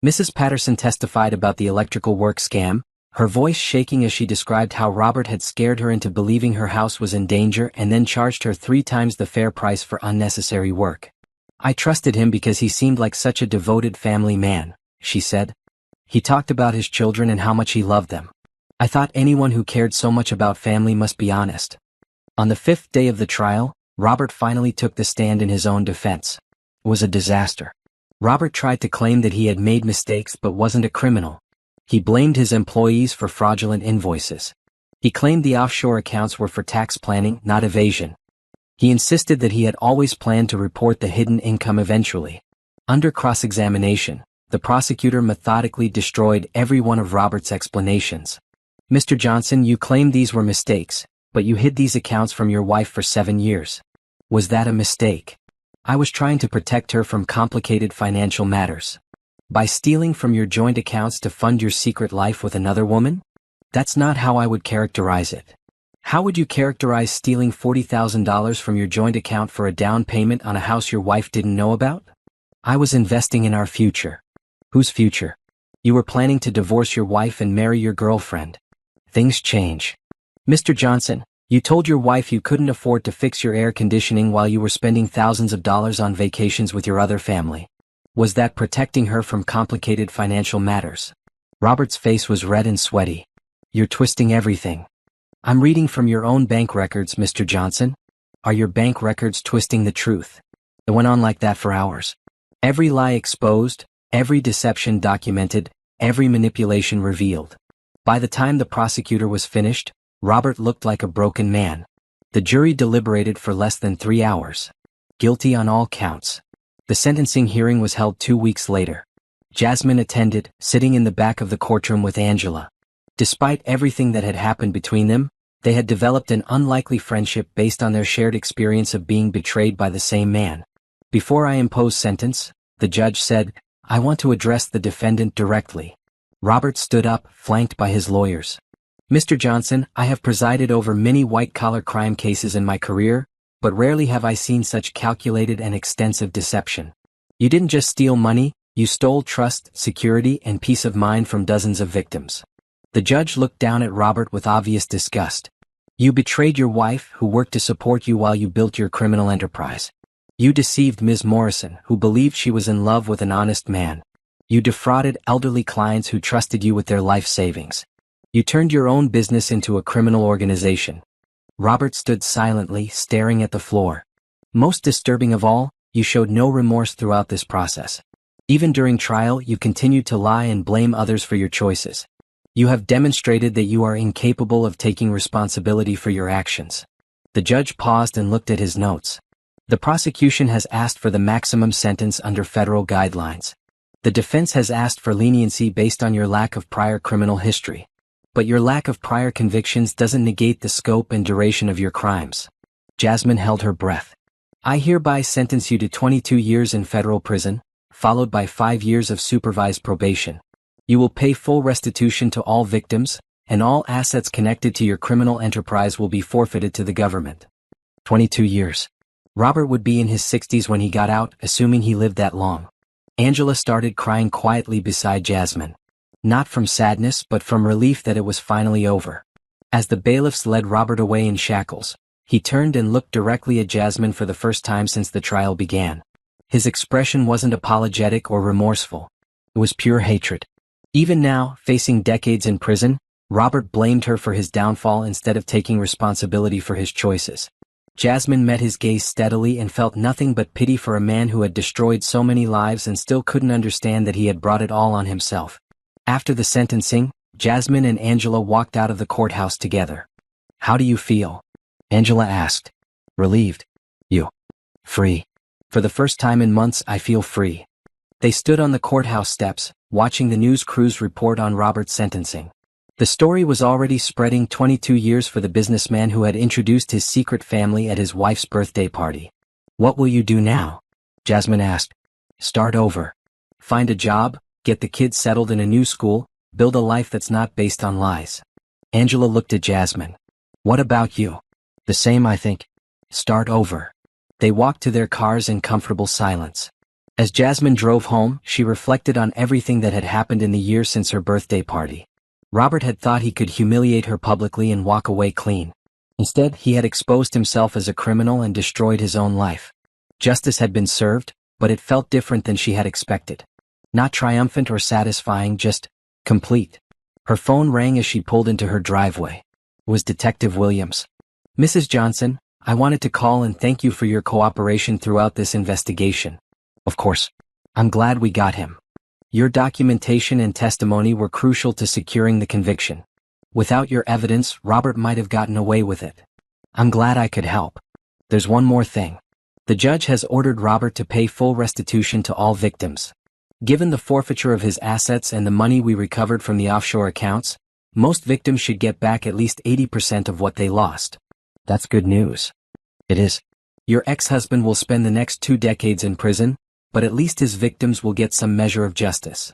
Mrs. Patterson testified about the electrical work scam, her voice shaking as she described how Robert had scared her into believing her house was in danger and then charged her 3 times the fair price for unnecessary work. I trusted him because he seemed like such a devoted family man, she said. He talked about his children and how much he loved them. I thought anyone who cared so much about family must be honest. On the 5th day of the trial, Robert finally took the stand in his own defense. It was a disaster. Robert tried to claim that he had made mistakes but wasn't a criminal. He blamed his employees for fraudulent invoices. He claimed the offshore accounts were for tax planning, not evasion. He insisted that he had always planned to report the hidden income eventually. Under cross-examination, the prosecutor methodically destroyed every one of Robert's explanations. Mr. Johnson, you claimed these were mistakes, but you hid these accounts from your wife for 7 years. Was that a mistake? I was trying to protect her from complicated financial matters. By stealing from your joint accounts to fund your secret life with another woman? That's not how I would characterize it. How would you characterize stealing $40,000 from your joint account for a down payment on a house your wife didn't know about? I was investing in our future. Whose future? You were planning to divorce your wife and marry your girlfriend. Things change. Mr. Johnson, you told your wife you couldn't afford to fix your air conditioning while you were spending thousands of dollars on vacations with your other family. Was that protecting her from complicated financial matters? Robert's face was red and sweaty. You're twisting everything. I'm reading from your own bank records, Mr. Johnson. Are your bank records twisting the truth? It went on like that for hours. Every lie exposed, every deception documented, every manipulation revealed. By the time the prosecutor was finished, Robert looked like a broken man. The jury deliberated for less than 3 hours. Guilty on all counts. The sentencing hearing was held 2 weeks later. Jasmine attended, sitting in the back of the courtroom with Angela. Despite everything that had happened between them, they had developed an unlikely friendship based on their shared experience of being betrayed by the same man. Before I impose sentence, the judge said, I want to address the defendant directly. Robert stood up, flanked by his lawyers. Mr. Johnson, I have presided over many white-collar crime cases in my career, but rarely have I seen such calculated and extensive deception. You didn't just steal money, you stole trust, security, and peace of mind from dozens of victims. The judge looked down at Robert with obvious disgust. You betrayed your wife, who worked to support you while you built your criminal enterprise. You deceived Ms. Morrison, who believed she was in love with an honest man. You defrauded elderly clients who trusted you with their life savings. You turned your own business into a criminal organization. Robert stood silently, staring at the floor. Most disturbing of all, you showed no remorse throughout this process. Even during trial, you continued to lie and blame others for your choices. You have demonstrated that you are incapable of taking responsibility for your actions. The judge paused and looked at his notes. The prosecution has asked for the maximum sentence under federal guidelines. The defense has asked for leniency based on your lack of prior criminal history. But your lack of prior convictions doesn't negate the scope and duration of your crimes. Jasmine held her breath. I hereby sentence you to 22 years in federal prison, followed by 5 years of supervised probation. You will pay full restitution to all victims, and all assets connected to your criminal enterprise will be forfeited to the government. 22 years. Robert would be in his 60s when he got out, assuming he lived that long. Angela started crying quietly beside Jasmine. Not from sadness but from relief that it was finally over. As the bailiffs led Robert away in shackles, he turned and looked directly at Jasmine for the first time since the trial began. His expression wasn't apologetic or remorseful. It was pure hatred. Even now, facing decades in prison, Robert blamed her for his downfall instead of taking responsibility for his choices. Jasmine met his gaze steadily and felt nothing but pity for a man who had destroyed so many lives and still couldn't understand that he had brought it all on himself. After the sentencing, Jasmine and Angela walked out of the courthouse together. How do you feel? Angela asked. Relieved. You. Free. For the first time in months I feel free. They stood on the courthouse steps, watching the news crews report on Robert's sentencing. The story was already spreading 22 years for the businessman who had introduced his secret family at his wife's birthday party. What will you do now? Jasmine asked. Start over. Find a job, get the kids settled in a new school, build a life that's not based on lies. Angela looked at Jasmine. What about you? The same, I think. Start over. They walked to their cars in comfortable silence. As Jasmine drove home, she reflected on everything that had happened in the year since her birthday party. Robert had thought he could humiliate her publicly and walk away clean. Instead, he had exposed himself as a criminal and destroyed his own life. Justice had been served, but it felt different than she had expected. Not triumphant or satisfying, just complete. Her phone rang as she pulled into her driveway. It was Detective Williams. Mrs. Johnson, I wanted to call and thank you for your cooperation throughout this investigation. Of course. I'm glad we got him. Your documentation and testimony were crucial to securing the conviction. Without your evidence, Robert might have gotten away with it. I'm glad I could help. There's one more thing. The judge has ordered Robert to pay full restitution to all victims. Given the forfeiture of his assets and the money we recovered from the offshore accounts, most victims should get back at least 80% of what they lost. That's good news. It is. Your ex-husband will spend the next 2 decades in prison, but at least his victims will get some measure of justice.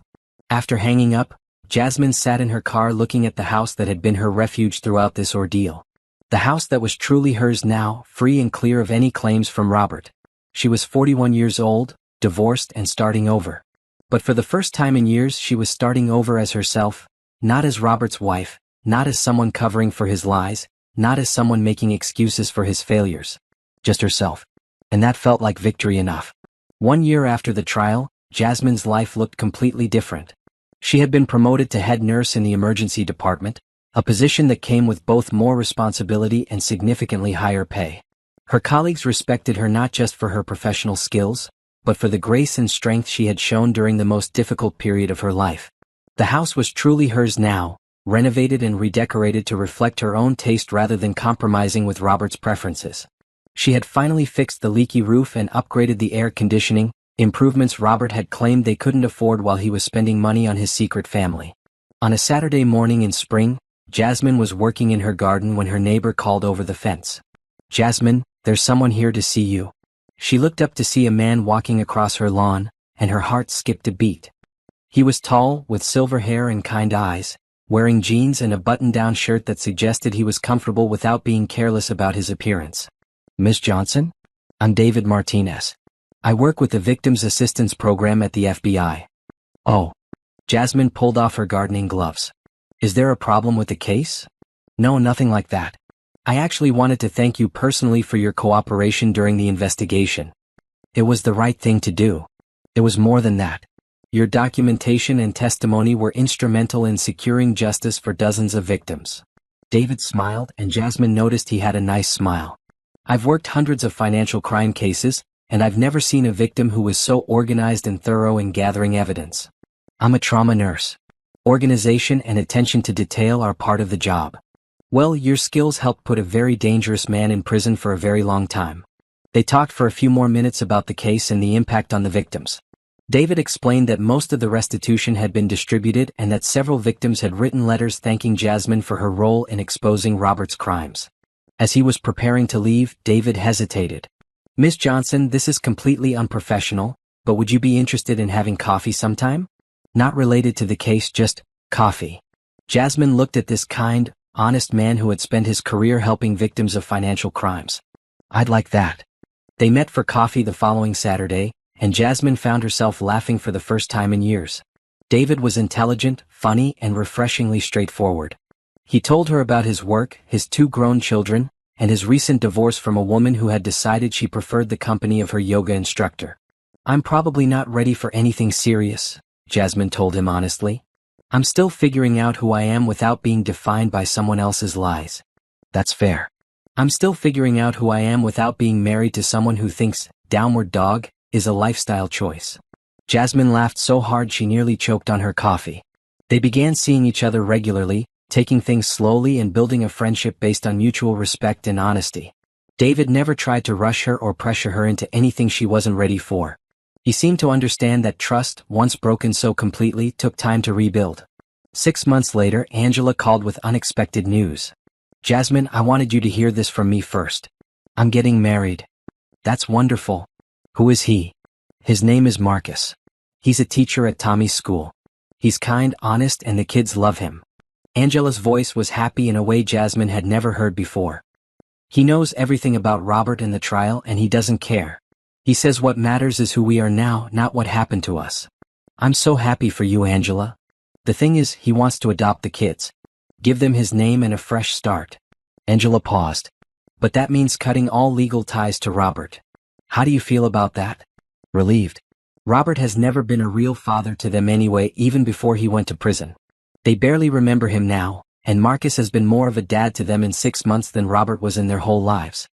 After hanging up, Jasmine sat in her car looking at the house that had been her refuge throughout this ordeal. The house that was truly hers now, free and clear of any claims from Robert. She was 41 years old, divorced and starting over. But for the first time in years she was starting over as herself, not as Robert's wife, not as someone covering for his lies, not as someone making excuses for his failures. Just herself. And that felt like victory enough. 1 year after the trial, Jasmine's life looked completely different. She had been promoted to head nurse in the emergency department, a position that came with both more responsibility and significantly higher pay. Her colleagues respected her not just for her professional skills, but for the grace and strength she had shown during the most difficult period of her life. The house was truly hers now, renovated and redecorated to reflect her own taste rather than compromising with Robert's preferences. She had finally fixed the leaky roof and upgraded the air conditioning, improvements Robert had claimed they couldn't afford while he was spending money on his secret family. On a Saturday morning in spring, Jasmine was working in her garden when her neighbor called over the fence. Jasmine, there's someone here to see you. She looked up to see a man walking across her lawn, and her heart skipped a beat. He was tall, with silver hair and kind eyes, wearing jeans and a button-down shirt that suggested he was comfortable without being careless about his appearance. Miss Johnson? I'm David Martinez. I work with the Victims Assistance Program at the FBI. Oh. Jasmine pulled off her gardening gloves. Is there a problem with the case? No, nothing like that. I actually wanted to thank you personally for your cooperation during the investigation. It was the right thing to do. It was more than that. Your documentation and testimony were instrumental in securing justice for dozens of victims. David smiled, and Jasmine noticed he had a nice smile. I've worked hundreds of financial crime cases, and I've never seen a victim who was so organized and thorough in gathering evidence. I'm a trauma nurse. Organization and attention to detail are part of the job. Well, your skills helped put a very dangerous man in prison for a very long time. They talked for a few more minutes about the case and the impact on the victims. David explained that most of the restitution had been distributed and that several victims had written letters thanking Jasmine for her role in exposing Robert's crimes. As he was preparing to leave, David hesitated. Miss Johnson, this is completely unprofessional, but would you be interested in having coffee sometime? Not related to the case, just coffee. Jasmine looked at this kind, honest man who had spent his career helping victims of financial crimes. I'd like that. They met for coffee the following Saturday, and Jasmine found herself laughing for the first time in years. David was intelligent, funny, and refreshingly straightforward. He told her about his work, his 2 grown children, and his recent divorce from a woman who had decided she preferred the company of her yoga instructor. I'm probably not ready for anything serious, Jasmine told him honestly. I'm still figuring out who I am without being defined by someone else's lies. That's fair. I'm still figuring out who I am without being married to someone who thinks downward dog is a lifestyle choice. Jasmine laughed so hard she nearly choked on her coffee. They began seeing each other regularly, taking things slowly and building a friendship based on mutual respect and honesty. David never tried to rush her or pressure her into anything she wasn't ready for. He seemed to understand that trust, once broken so completely, took time to rebuild. 6 months later, Angela called with unexpected news. "Jasmine, I wanted you to hear this from me first. I'm getting married." "That's wonderful. Who is he?" "His name is Marcus. He's a teacher at Tommy's school. He's kind, honest, and the kids love him." Angela's voice was happy in a way Jasmine had never heard before. "He knows everything about Robert and the trial, and he doesn't care. He says what matters is who we are now, not what happened to us." "I'm so happy for you, Angela. The thing is, he wants to adopt the kids. Give them his name and a fresh start." Angela paused. "But that means cutting all legal ties to Robert. How do you feel about that?" "Relieved. Robert has never been a real father to them anyway, even before he went to prison. They barely remember him now, and Marcus has been more of a dad to them in 6 months than Robert was in their whole lives."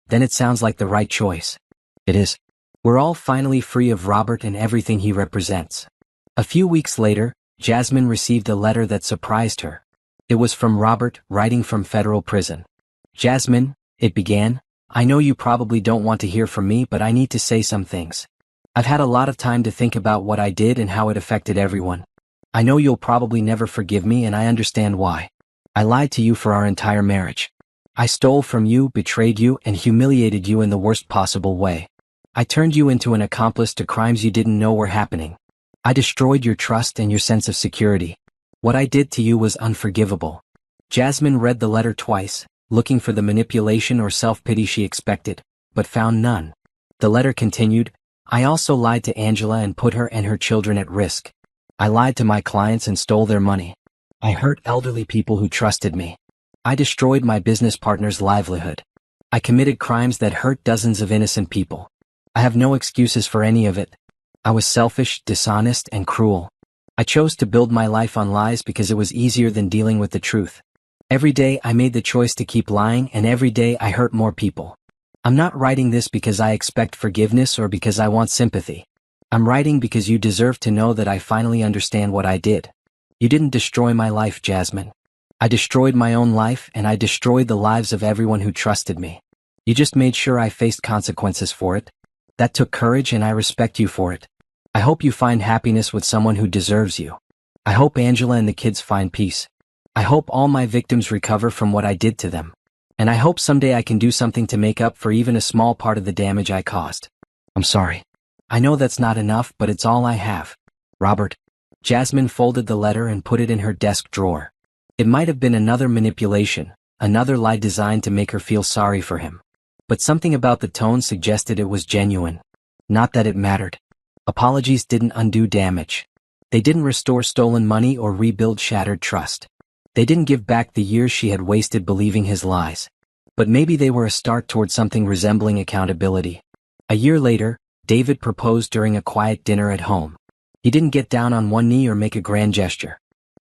"Then it sounds like the right choice." "It is. We're all finally free of Robert and everything he represents." A few weeks later, Jasmine received a letter that surprised her. It was from Robert, writing from federal prison. "Jasmine," it began, "I know you probably don't want to hear from me, but I need to say some things. I've had a lot of time to think about what I did and how it affected everyone. I know you'll probably never forgive me, and I understand why. I lied to you for our entire marriage. I stole from you, betrayed you, and humiliated you in the worst possible way. I turned you into an accomplice to crimes you didn't know were happening. I destroyed your trust and your sense of security. What I did to you was unforgivable." Jasmine read the letter twice, looking for the manipulation or self-pity she expected, but found none. The letter continued, "I also lied to Angela and put her and her children at risk. I lied to my clients and stole their money. I hurt elderly people who trusted me. I destroyed my business partner's livelihood. I committed crimes that hurt dozens of innocent people. I have no excuses for any of it. I was selfish, dishonest, and cruel. I chose to build my life on lies because it was easier than dealing with the truth. Every day I made the choice to keep lying, and every day I hurt more people. I'm not writing this because I expect forgiveness or because I want sympathy. I'm writing because you deserve to know that I finally understand what I did. You didn't destroy my life, Jasmine. I destroyed my own life, and I destroyed the lives of everyone who trusted me. You just made sure I faced consequences for it. That took courage, and I respect you for it. I hope you find happiness with someone who deserves you. I hope Angela and the kids find peace. I hope all my victims recover from what I did to them. And I hope someday I can do something to make up for even a small part of the damage I caused. I'm sorry. I know that's not enough, but it's all I have. Robert." Jasmine folded the letter and put it in her desk drawer. It might have been another manipulation, another lie designed to make her feel sorry for him. But something about the tone suggested it was genuine. Not that it mattered. Apologies didn't undo damage. They didn't restore stolen money or rebuild shattered trust. They didn't give back the years she had wasted believing his lies. But maybe they were a start toward something resembling accountability. A year later, David proposed during a quiet dinner at home. He didn't get down on one knee or make a grand gesture.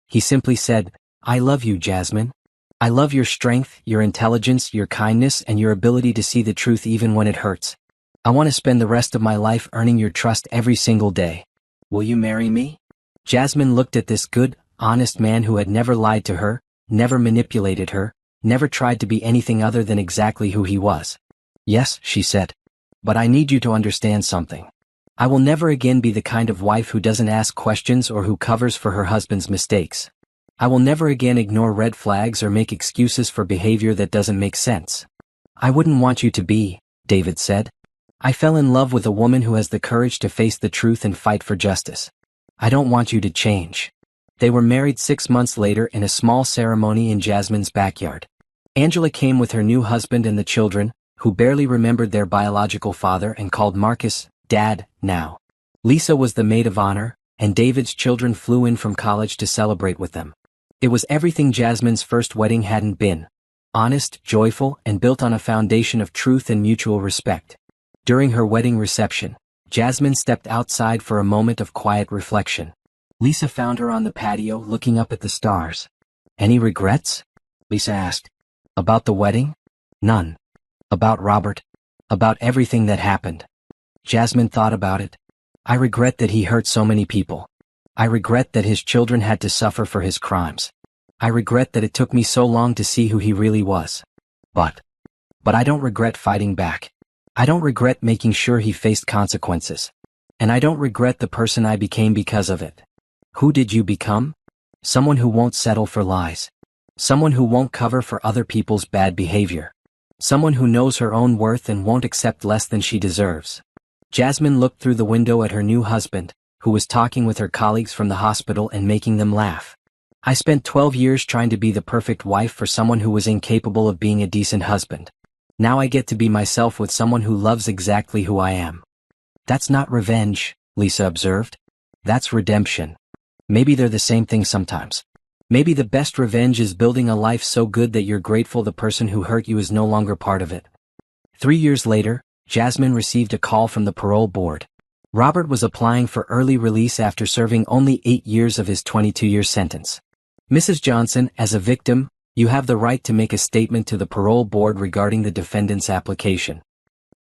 He simply said, "I love you, Jasmine. I love your strength, your intelligence, your kindness, and your ability to see the truth even when it hurts. I want to spend the rest of my life earning your trust every single day. Will you marry me?" Jasmine looked at this good, honest man who had never lied to her, never manipulated her, never tried to be anything other than exactly who he was. "Yes," she said. "But I need you to understand something. I will never again be the kind of wife who doesn't ask questions or who covers for her husband's mistakes. I will never again ignore red flags or make excuses for behavior that doesn't make sense." "I wouldn't want you to be," David said. "I fell in love with a woman who has the courage to face the truth and fight for justice. I don't want you to change." They were married 6 months later in a small ceremony in Jasmine's backyard. Angela came with her new husband and the children, who barely remembered their biological father and called Marcus Dad now. Lisa was the maid of honor, and David's children flew in from college to celebrate with them. It was everything Jasmine's first wedding hadn't been: honest, joyful, and built on a foundation of truth and mutual respect. During her wedding reception, Jasmine stepped outside for a moment of quiet reflection. Lisa found her on the patio looking up at the stars. "Any regrets?" Lisa asked. "About the wedding?" "None." "About Robert?" "About everything that happened." Jasmine thought about it. "I regret that he hurt so many people. I regret that his children had to suffer for his crimes. I regret that it took me so long to see who he really was. But I don't regret fighting back. I don't regret making sure he faced consequences. And I don't regret the person I became because of it. Who did you become? Someone who won't settle for lies. Someone who won't cover for other people's bad behavior. Someone who knows her own worth and won't accept less than she deserves. Jasmine looked through the window at her new husband, who was talking with her colleagues from the hospital and making them laugh. I spent 12 years trying to be the perfect wife for someone who was incapable of being a decent husband. Now I get to be myself with someone who loves exactly who I am. That's not revenge, Lisa observed. That's redemption. Maybe they're the same thing sometimes. Maybe the best revenge is building a life so good that you're grateful the person who hurt you is no longer part of it. 3 years later, Jasmine received a call from the parole board. Robert was applying for early release after serving only 8 years of his 22-year sentence. Mrs. Johnson, as a victim, you have the right to make a statement to the parole board regarding the defendant's application.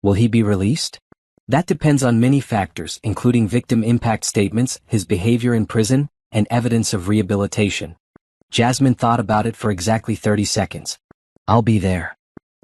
Will he be released? That depends on many factors, including victim impact statements, his behavior in prison, and evidence of rehabilitation. Jasmine thought about it for exactly 30 seconds. I'll be there.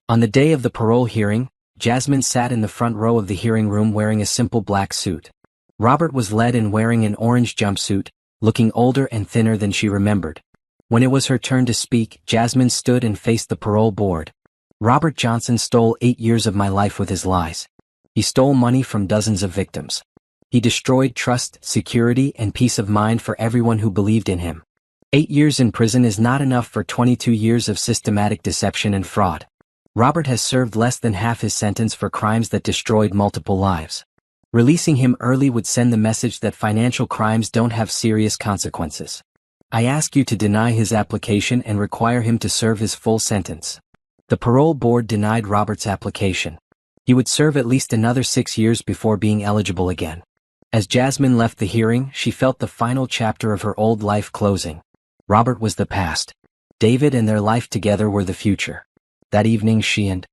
On the day of the parole hearing, Jasmine sat in the front row of the hearing room wearing a simple black suit. Robert was led in wearing an orange jumpsuit, looking older and thinner than she remembered. When it was her turn to speak, Jasmine stood and faced the parole board. Robert Johnson stole 8 years of my life with his lies. He stole money from dozens of victims. He destroyed trust, security, and peace of mind for everyone who believed in him. 8 years in prison is not enough for 22 years of systematic deception and fraud. Robert has served less than half his sentence for crimes that destroyed multiple lives. Releasing him early would send the message that financial crimes don't have serious consequences. I ask you to deny his application and require him to serve his full sentence. The parole board denied Robert's application. He would serve at least another 6 years before being eligible again. As Jasmine left the hearing, she felt the final chapter of her old life closing. Robert was the past. David and their life together were the future. That evening she and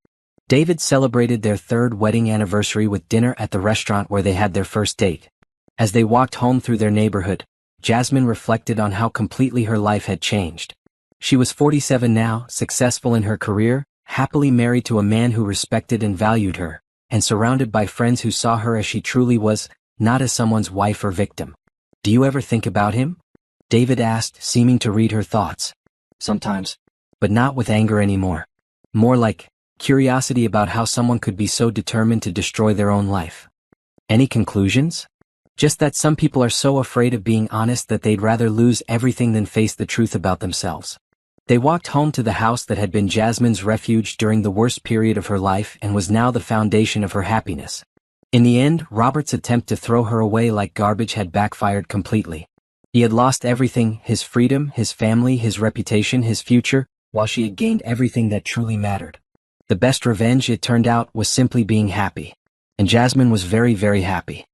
David celebrated their 3rd wedding anniversary with dinner at the restaurant where they had their first date. As they walked home through their neighborhood, Jasmine reflected on how completely her life had changed. She was 47 now, successful in her career, happily married to a man who respected and valued her, and surrounded by friends who saw her as she truly was, not as someone's wife or victim. Do you ever think about him? David asked, seeming to read her thoughts. Sometimes. But not with anger anymore. More like curiosity about how someone could be so determined to destroy their own life. Any conclusions? Just that some people are so afraid of being honest that they'd rather lose everything than face the truth about themselves. They walked home to the house that had been Jasmine's refuge during the worst period of her life and was now the foundation of her happiness. In the end, Robert's attempt to throw her away like garbage had backfired completely. He had lost everything, his freedom, his family, his reputation, his future, while she had gained everything that truly mattered. The best revenge, it turned out, was simply being happy. And Jasmine was very, very happy.